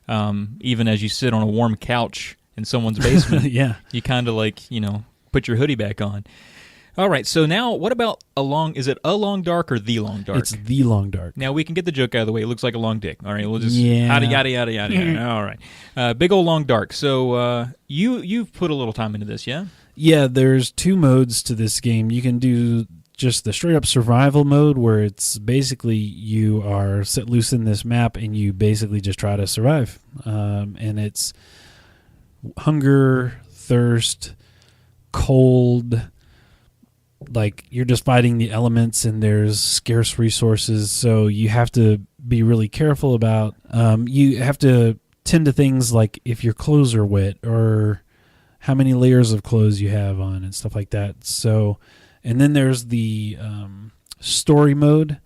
Even as you sit on a warm couch in someone's basement, Yeah. you kind of like, put your hoodie back on. All right, so now what about is it a long dark or the long dark? It's the long dark. Now we can get the joke out of the way. It looks like a long dick. All right, we'll just Yeah. yada yada. All right, big old long dark. So you've put a little time into this, yeah? Yeah, there's 2 modes to this game. You can do just the straight up survival mode where it's basically you are set loose in this map and you basically just try to survive. And it's hunger, thirst, cold. Like you're just fighting the elements and there's scarce resources, so you have to be really careful about you have to tend to things like if your clothes are wet or how many layers of clothes you have on and stuff like that. So, and then there's the story mode,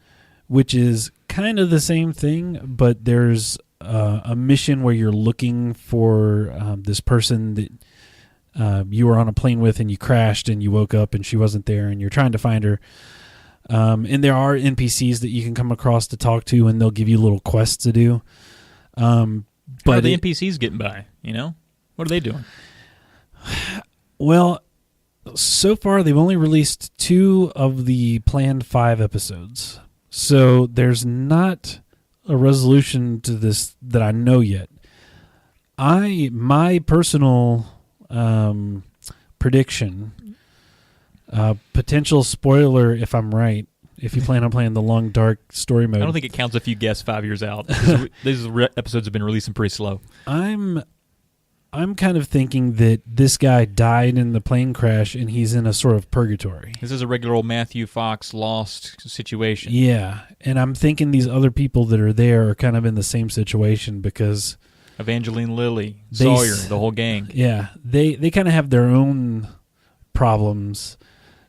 which is kind of the same thing, but there's a mission where you're looking for this person that you were on a plane with and you crashed and you woke up and she wasn't there and you're trying to find her. And there are NPCs that you can come across to talk to and they'll give you little quests to do. But how are the NPCs getting by, What are they doing? Well, so far they've only released 2 of the planned 5 episodes. So there's not a resolution to this that I know yet. My personal... prediction, potential spoiler if I'm right, if you plan on playing the long dark story mode. I don't think it counts if you guess 5 years out. These episodes have been releasing pretty slow. I'm kind of thinking that this guy died in the plane crash and he's in a sort of purgatory. This is a regular old Matthew Fox Lost situation. Yeah, and I'm thinking these other people that are there are kind of in the same situation because... Evangeline Lilly, Sawyer, the whole gang. Yeah, they kind of have their own problems.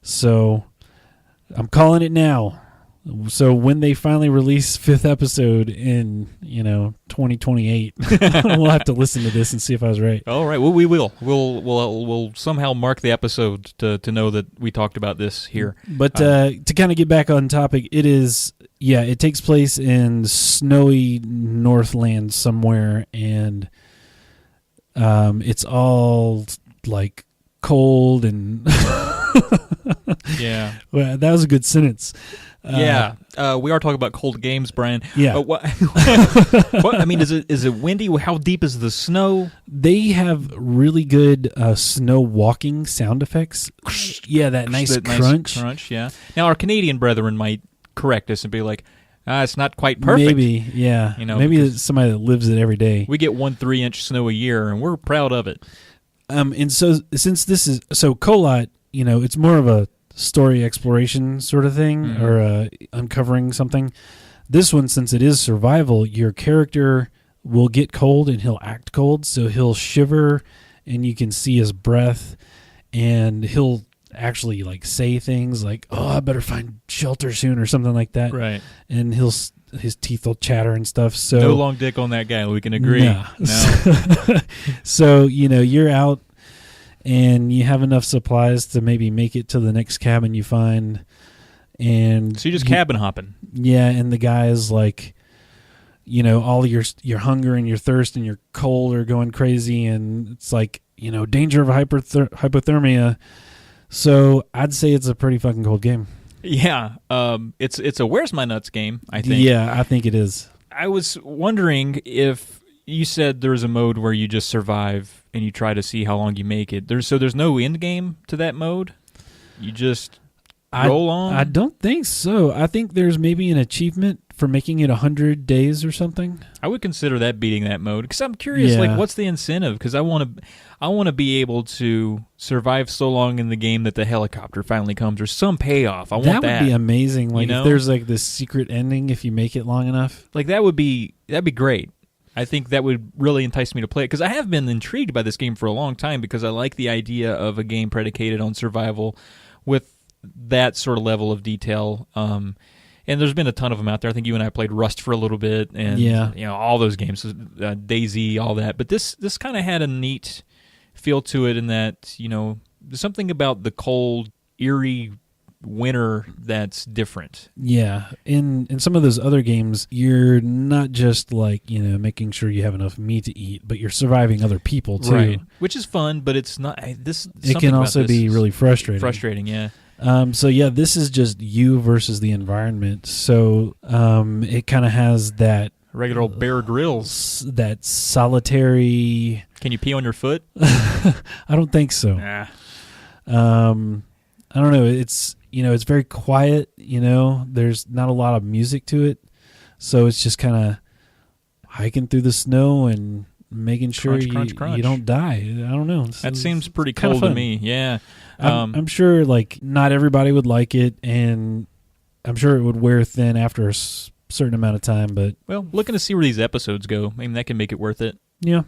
So I'm calling it now. So when they finally release 5th episode in 2028, we'll have to listen to this and see if I was right. All right, well we will. We'll somehow mark the episode to know that we talked about this here. But to kind of get back on topic, it is. Yeah, it takes place in snowy Northland somewhere, and it's all like cold and. Yeah. Well, that was a good sentence. We are talking about cold games, Brian. Yeah. What I mean, is it windy? How deep is the snow? They have really good snow walking sound effects. Yeah, that nice crunch. Crunch, yeah. Now, our Canadian brethren might correct us and be like, it's not quite perfect. Maybe, yeah. Maybe it's somebody that lives it every day. We get 1 3-inch snow a year, and we're proud of it. And so since this is Kolot, it's more of a story exploration sort of thing, or uncovering something. This one, since it is survival, your character will get cold and he'll act cold, so he'll shiver, and you can see his breath, and he'll actually like say things like, "Oh, I better find shelter soon," or something like that. Right. And his teeth will chatter and stuff. So no long dick on that guy. We can agree. No. No. So you're out and you have enough supplies to maybe make it to the next cabin you find, and so you're just cabin hopping. Yeah, and the guy is like, all your hunger and your thirst and your cold are going crazy, and it's like danger of hypothermia. So I'd say it's a pretty fucking cold game. Yeah, it's a where's my nuts game, I think. Yeah, I think it is. I was wondering if you said there's a mode where you just survive and you try to see how long you make it. There's no end game to that mode? You just roll on? I don't think so. I think there's maybe an achievement for making it 100 days or something. I would consider that beating that mode because I'm curious, like, what's the incentive? Because I want to be able to survive so long in the game that the helicopter finally comes or some payoff. I want that. That would be amazing. Like, you know? if there's like this secret ending if you make it long enough. Like, that'd be great. I think that would really entice me to play it because I have been intrigued by this game for a long time because I like the idea of a game predicated on survival with that sort of level of detail. And there's been a ton of them out there. I think you and I played Rust for a little bit, and all those games, Daisy, all that. But this kind of had a neat feel to it in that there's something about the cold, eerie winter that's different. Yeah, in some of those other games, you're not just like making sure you have enough meat to eat, but you're surviving other people too, right? Which is fun, but it's not. It can also be really frustrating. Frustrating, yeah. So this is just you versus the environment. So it kind of has that regular old Bear Grylls, that solitary. Can you pee on your foot? I don't think so. Nah. I don't know. It's it's very quiet. There's not a lot of music to it, so it's just kind of hiking through the snow and making sure crunch. You don't die. I don't know. That seems pretty cool to me. Yeah. I'm sure like not everybody would like it, and I'm sure it would wear thin after a certain amount of time. But looking to see where these episodes go, maybe that can make it worth it. Yeah.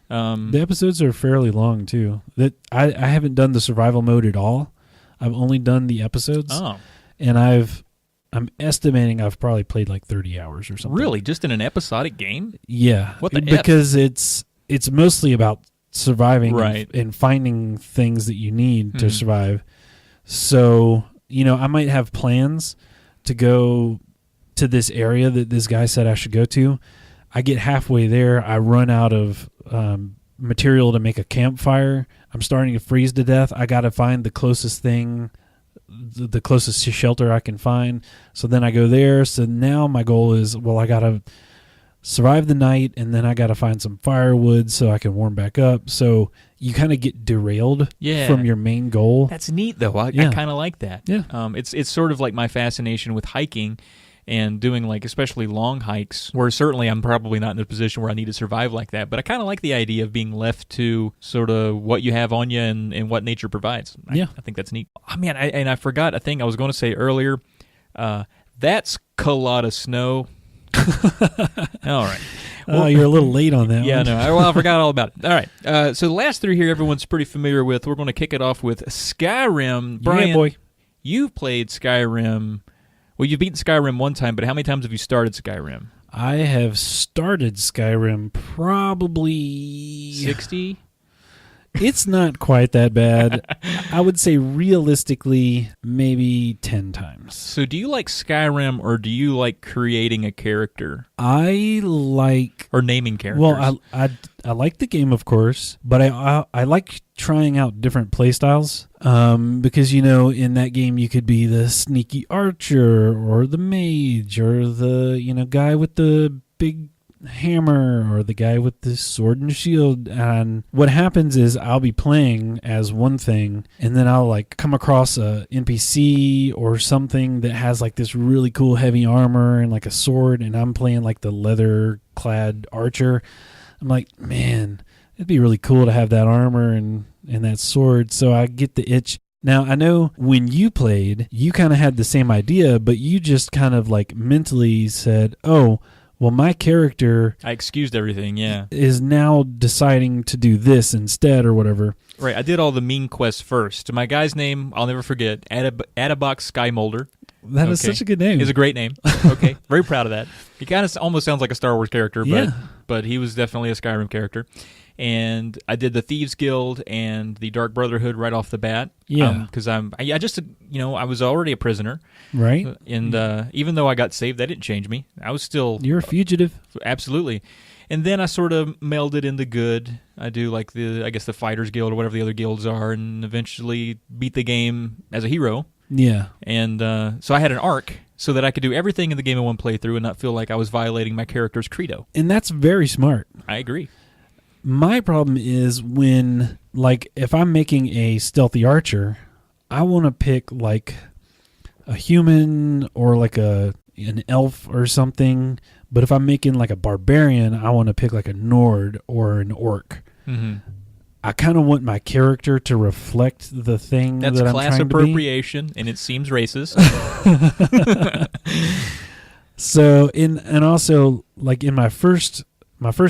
The episodes are fairly long too. That I haven't done the survival mode at all. I've only done the episodes. Oh. And I'm estimating I've probably played like 30 hours or something. Really? Just in an episodic game? Yeah. What the Because it's mostly about surviving, right, and finding things that you need to survive. So, I might have plans to go to this area that this guy said I should go to. I get halfway there. I run out of material to make a campfire. I'm starting to freeze to death. I got to find the closest thing, the closest shelter I can find. So then I go there. So now my goal is, I got to survive the night, and then I got to find some firewood so I can warm back up. So you kind of get derailed from your main goal. That's neat, though. I kind of like that. Yeah. It's sort of like my fascination with hiking and doing like especially long hikes where certainly I'm probably not in a position where I need to survive like that. But I kind of like the idea of being left to sort of what you have on you and what nature provides. I think that's neat. Oh, man, I forgot a thing I was going to say earlier. That's a lot of snow. All right. Well, you're a little late on that one. No. I forgot all about it. All right. So the last three here everyone's pretty familiar with. We're going to kick it off with Skyrim. Brian, boy. You've played Skyrim. Well, you've beaten Skyrim one time, but how many times have you started Skyrim? I have started Skyrim probably 60. It's not quite that bad. I would say realistically, maybe 10 times. So do you like Skyrim or do you like creating a character? I like... Or naming characters? Well, I like the game, of course, but I like trying out different playstyles because, in that game you could be the sneaky archer or the mage or the, guy with the big hammer or the guy with the sword and shield. And what happens is I'll be playing as one thing, and then I'll like come across a NPC or something that has like this really cool heavy armor and like a sword, and I'm playing like the leather clad archer. I'm like, man, it'd be really cool to have that armor and that sword. So I get the itch. Now, I know when you played, you kind of had the same idea, but you just kind of like mentally said, oh, well, my character... I excused everything, yeah. ...is now deciding to do this instead or whatever. Right, I did all the mean quests first. My guy's name, I'll never forget, Adabok Skymolder. That is such a good name. It's a great name. Okay, very proud of that. He kind of almost sounds like a Star Wars character, but he was definitely a Skyrim character. And I did the Thieves Guild and the Dark Brotherhood right off the bat. Yeah. Because I was already a prisoner. Right. And even though I got saved, that didn't change me. I was still... You're a fugitive. Absolutely. And then I sort of melded into good. I do like the Fighters Guild or whatever the other guilds are, and eventually beat the game as a hero. Yeah. And so I had an arc so that I could do everything in the game in one playthrough and not feel like I was violating my character's credo. And that's very smart. I agree. My problem is when, like, if I'm making a stealthy archer, I want to pick, like, a human or, like, a an elf or something. But if I'm making like a barbarian, I want to pick like a Nord or an orc. Mm-hmm. I kind of want my character to reflect the thing That's that I'm class trying to be. appropriation, and it seems racist. So and also like in my first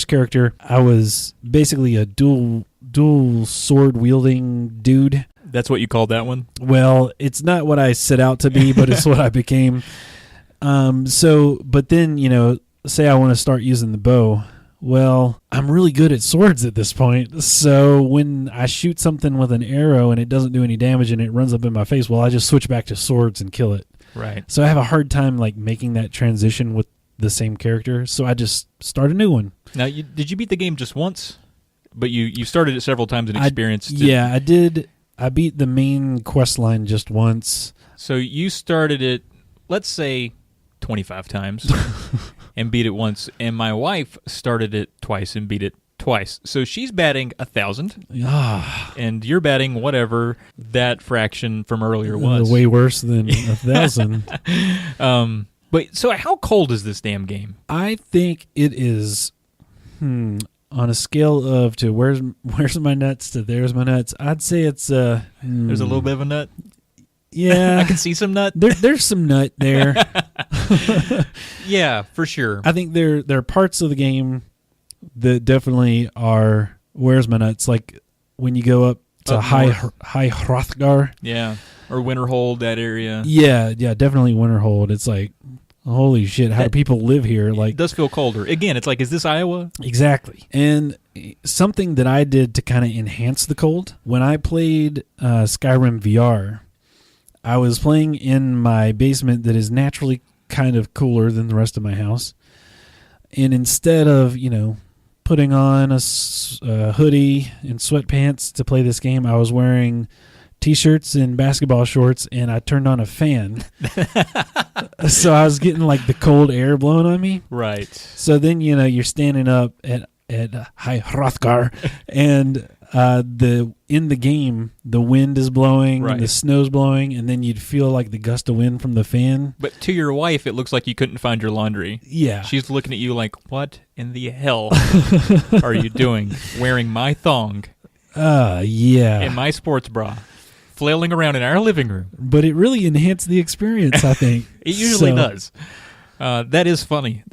character, I was basically a dual sword wielding dude. That's what you called that one? Well, it's not what I set out to be, but it's what I became. But then, say I want to start using the bow. Well, I'm really good at swords at this point. So when I shoot something with an arrow and it doesn't do any damage and it runs up in my face, well, I just switch back to swords and kill it. Right. So I have a hard time like making that transition with the same character. So I just start a new one. Now, did you beat the game just once? But you started it several times and experienced it. Yeah, I did. I beat the main quest line just once. So you started it, let's say, 25 times and beat it once. And my wife started it twice and beat it twice. So she's batting 1,000. And you're batting whatever that fraction from earlier was. Way worse than 1,000. But so how cold is this damn game? I think it is, on a scale of to where's my nuts to there's my nuts, I'd say it's There's a little bit of a nut. Yeah. I can see some nut. There's some nut there. Yeah, for sure. I think there are parts of the game that definitely are where's my nuts, like when you go up to High Hrothgar. Yeah. Or Winterhold, that area. Yeah, definitely Winterhold. It's like, holy shit, how do people live here? Like, it does feel colder. Again, it's like, is this Iowa? Exactly. And something that I did to kind of enhance the cold, when I played Skyrim VR, I was playing in my basement that is naturally kind of cooler than the rest of my house. And instead of, putting on a hoodie and sweatpants to play this game, I was wearing T-shirts and basketball shorts, and I turned on a fan. So I was getting like the cold air blowing on me. Right. So then, you're standing up at High Hrothgar, and in the game, the wind is blowing, right, and the snow's blowing, and then you'd feel like the gust of wind from the fan. But to your wife, it looks like you couldn't find your laundry. Yeah. She's looking at you like, what in the hell are you doing? Wearing my thong. Yeah. And my sports bra. Flailing around in our living room. But it really enhanced the experience, I think. It usually does. That is funny.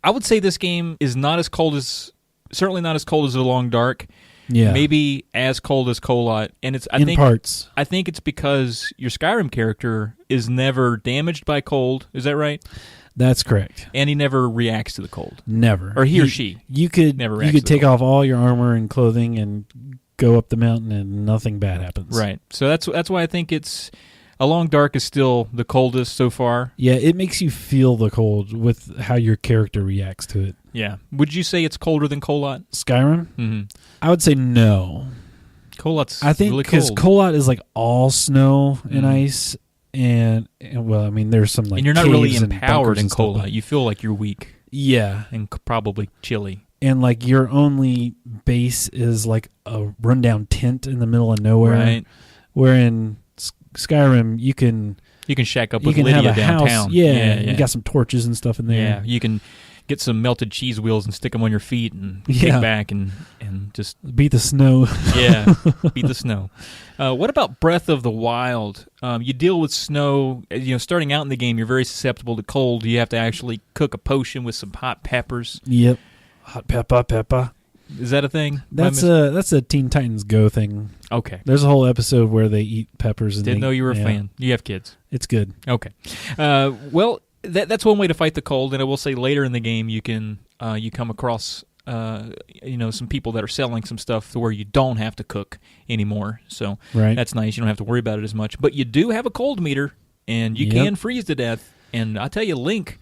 I would say this game is certainly not as cold as The Long Dark. Yeah. Maybe as cold as Kolot. And I think parts. I think it's because your Skyrim character is never damaged by cold. Is that right? That's correct. And he never reacts to the cold. Never. Or he or she. You could take off all your armor and clothing and go up the mountain and nothing bad happens. Right. So that's why I think it's A Long Dark is still the coldest so far. Yeah, it makes you feel the cold with how your character reacts to it. Yeah. Would you say it's colder than Kolot? Skyrim? Mm-hmm. I would say no. Kolot's I think really because cold. Kolot is like all snow and ice, and well, I mean, there's some like and you're not really caves empowered in and stuff, Kolot. You feel like you're weak. Yeah, and probably chilly. And like your only base is like a rundown tent in the middle of nowhere. Right. Where in Skyrim you can shack up with have Lydia a downtown. House. Yeah, you got some torches and stuff in there. Yeah, you can get some melted cheese wheels and stick them on your feet and kick back and just beat the snow. Yeah, beat the snow. What about Breath of the Wild? You deal with snow. Starting out in the game, you're very susceptible to cold. You have to actually cook a potion with some hot peppers. Yep, hot pepper. Is that a thing? That's a Teen Titans Go thing. Okay. There's a whole episode where they eat peppers. And Didn't know you were a fan. You have kids. It's good. Okay. Well, that's one way to fight the cold, and I will say later in the game you can you come across some people that are selling some stuff to where you don't have to cook anymore. So that's nice. You don't have to worry about it as much. But you do have a cold meter, and you can freeze to death. And I tell you, Link,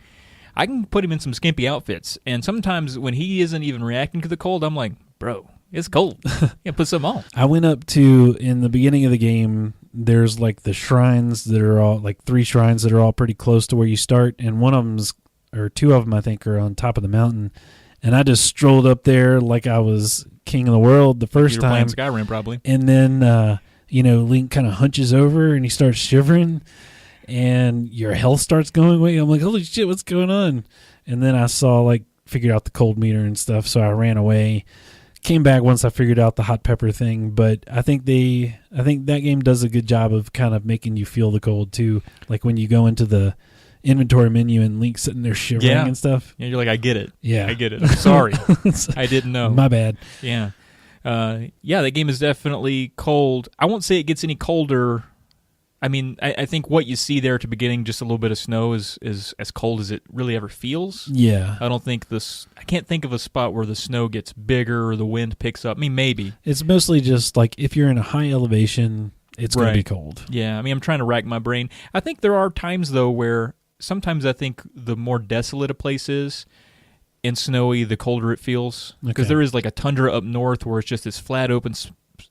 I can put him in some skimpy outfits, and sometimes when he isn't even reacting to the cold, I'm like, bro, it's cold. Yeah, put some on. I went up to, in the beginning of the game, there's like the shrines that are all, like 3 shrines that are all pretty close to where you start, and one of them's, or 2 of them I think, are on top of the mountain, and I just strolled up there like I was king of the world the first time. Playing Skyrim probably. And then, Link kind of hunches over and he starts shivering. and your health starts going away. I'm like, holy shit, what's going on? And then I figured out the cold meter and stuff, so I ran away. Came back once I figured out the hot pepper thing, but I think that game does a good job of kind of making you feel the cold too. Like when you go into the inventory menu and Link's sitting there shivering and stuff. Yeah, you're like, I get it. Yeah. I get it. I'm sorry. I didn't know. My bad. Yeah. That game is definitely cold. I won't say it gets any colder. I mean, I think what you see there at the beginning, just a little bit of snow, is as cold as it really ever feels. Yeah. I can't think of a spot where the snow gets bigger or the wind picks up. I mean, maybe. It's mostly just like if you're in a high elevation, it's going to be cold. Yeah. I mean, I'm trying to rack my brain. I think there are times, though, where sometimes I think the more desolate a place is and snowy, the colder it feels. Because there is like a tundra up north where it's just this flat, open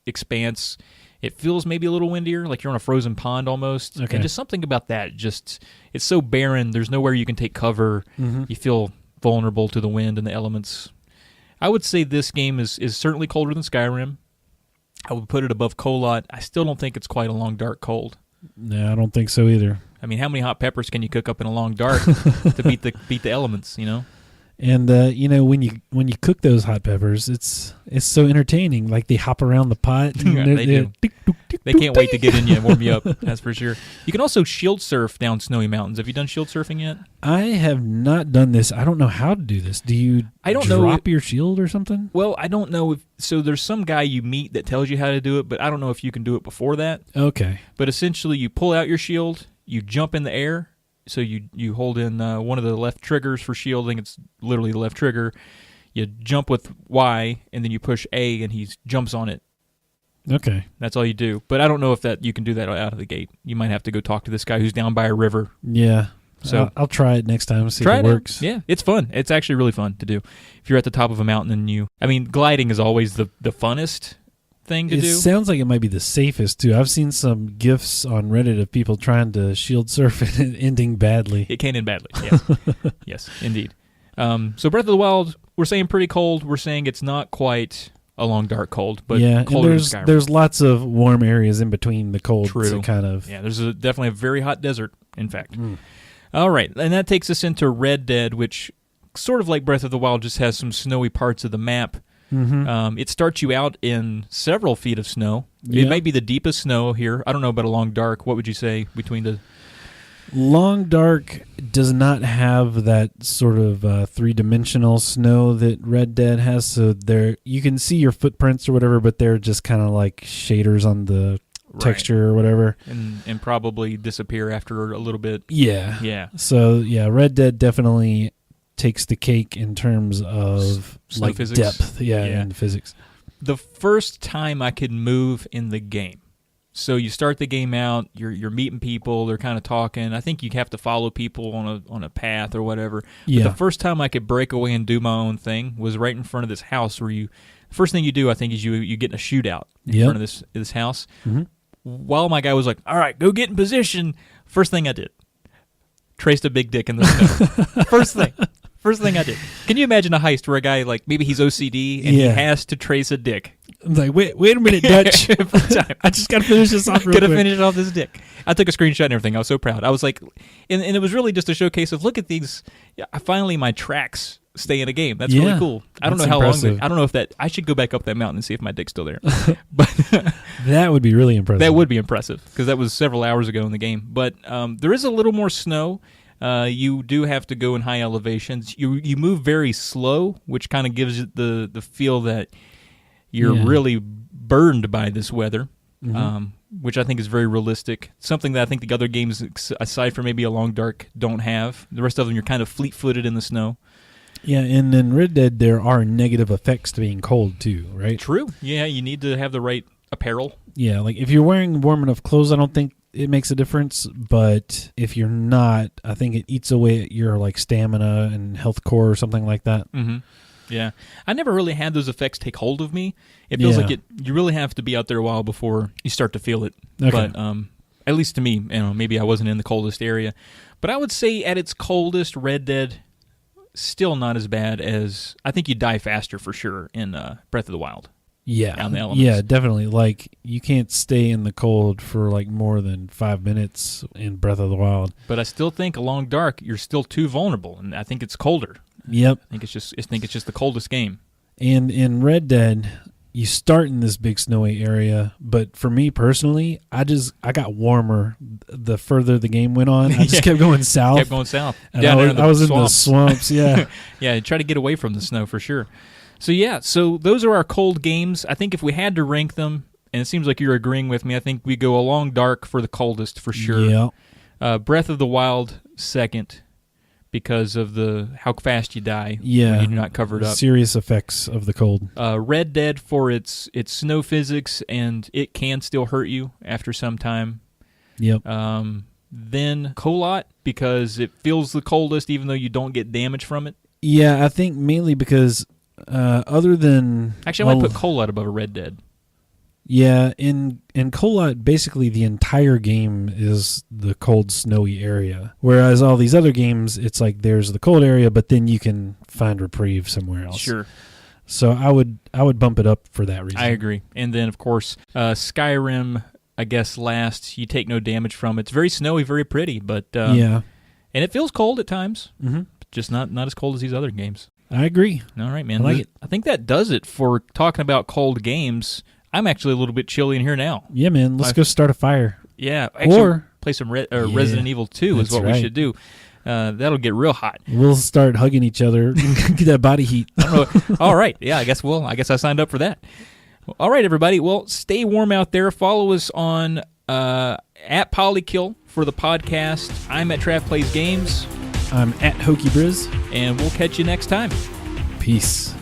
expanse. It feels maybe a little windier, like you're on a frozen pond almost. Okay. And just something about that, it's so barren. There's nowhere you can take cover. Mm-hmm. You feel vulnerable to the wind and the elements. I would say this game is certainly colder than Skyrim. I would put it above Kolot. I still don't think it's quite a long, dark cold. No, I don't think so either. I mean, how many hot peppers can you cook up in a long dark to beat the elements, you know? And when you cook those hot peppers, it's so entertaining. Like they hop around the pot. Yeah, they do. They can't wait to get in you and warm you up. That's for sure. You can also shield surf down snowy mountains. Have you done shield surfing yet? I have not done this. I don't know how to do this. Do you drop your shield or something? Well, I don't know. So there's some guy you meet that tells you how to do it, but I don't know if you can do it before that. Okay. But essentially, you pull out your shield, you jump in the air. So you hold in one of the left triggers for shielding. It's literally the left trigger. You jump with Y, and then you push A, and he jumps on it. Okay. That's all you do. But I don't know if you can do that out of the gate. You might have to go talk to this guy who's down by a river. Yeah. So I'll try it next time, see if it works. Yeah, it's fun. It's actually really fun to do. If you're at the top of a mountain and gliding is always the funnest thing to do. It sounds like it might be the safest, too. I've seen some GIFs on Reddit of people trying to shield surf and ending badly. It can end badly, yes. Yes, indeed. So Breath of the Wild, we're saying pretty cold. We're saying it's not quite a long, dark cold, but colder than Skyrim. There's lots of warm areas in between the cold. True. Kind of. Yeah, there's definitely a very hot desert, in fact. All right, and that takes us into Red Dead, which sort of like Breath of the Wild just has some snowy parts of the map. Mm-hmm. It starts you out in several feet of snow. Yeah. It may be the deepest snow here. I don't know about a long dark. What would you say between the... Long dark does not have that sort of three-dimensional snow that Red Dead has. So there, you can see your footprints or whatever, but they're just kind of like shaders on the texture or whatever, and probably disappear after a little bit. Yeah. So yeah, Red Dead definitely takes the cake in terms of snow like physics. depth, and physics. The first time I could move in the game. So you start the game out, you're meeting people, they're kind of talking. I think you have to follow people on a path or whatever. Yeah. But the first time I could break away and do my own thing was right in front of this house where the first thing you do, I think, is you get in a shootout in front of this house. Mm-hmm. While my guy was like, all right, go get in position, first thing I did, traced a big dick in the snow. First thing I did. Can you imagine a heist where a guy, like, maybe he's OCD and he has to trace a dick? I'm like, wait a minute, Dutch. I just got to finish this off real quick. Got to finish off this dick. I took a screenshot and everything. I was so proud. I was like, and it was really just a showcase of, look at these. Finally, my tracks stay in a game. That's really cool. I don't know how long. I don't know if I should go back up that mountain and see if my dick's still there. But that would be really impressive. That would be impressive because that was several hours ago in the game. But there is a little more snow. You do have to go in high elevations. You move very slow, which kind of gives it the feel that you're really burned by this weather, which I think is very realistic. Something that I think the other games, aside from maybe a long dark, don't have. The rest of them, you're kind of fleet-footed in the snow. Yeah, and in Red Dead, there are negative effects to being cold, too, right? True. Yeah, you need to have the right apparel. Yeah, like if you're wearing warm enough clothes, I don't think it makes a difference. But if you're not, I think it eats away at your like stamina and health core or something like that. Mm-hmm. Yeah. I never really had those effects take hold of me. It feels like you really have to be out there a while before you start to feel it. Okay. But at least to me, maybe I wasn't in the coldest area. But I would say at its coldest, Red Dead, still not as bad as... I think you die faster for sure in Breath of the Wild. on the elements. Yeah, definitely. Like, you can't stay in the cold for like more than 5 minutes in Breath of the Wild. But I still think along dark, you're still too vulnerable, and I think it's colder. Yep. I think it's just the coldest game. And in Red Dead, you start in this big snowy area, but for me personally, I got warmer the further the game went on. I just kept going south. Kept going south. And Down there in I was in swamps. the swamps, yeah. Yeah, try to get away from the snow for sure. So those are our cold games. I think if we had to rank them, and it seems like you're agreeing with me, I think we go along dark for the coldest for sure. Yeah. Breath of the Wild second, because of how fast you die when Yeah. you're not covered up. Serious effects of the cold. Red Dead for its snow physics, and it can still hurt you after some time. Yep. Then Kolot, because it feels the coldest even though you don't get damage from it. Yeah, I think mainly because other than... Actually, I might put Kolot above a Red Dead. Yeah, in Kolot, basically the entire game is the cold, snowy area. Whereas all these other games, it's like there's the cold area, but then you can find reprieve somewhere else. Sure. So I would bump it up for that reason. I agree. And then, of course, Skyrim, I guess, last. You take no damage from it. It's very snowy, very pretty, but yeah. And it feels cold at times. Mm-hmm. Just not as cold as these other games. I agree. All right, man. I like it. I think that does it for talking about cold games. I'm actually a little bit chilly in here now. Yeah, man. Let's go start a fire. Yeah. Actually, Or play some Resident Evil 2 is what we should do. That'll get real hot. We'll start hugging each other, get that body heat. All right. Yeah, I guess I signed up for that. All right, everybody. Well, stay warm out there. Follow us on at Polykill for the podcast. I'm at Trav Plays Games. I'm at Hokey Briz. And we'll catch you next time. Peace.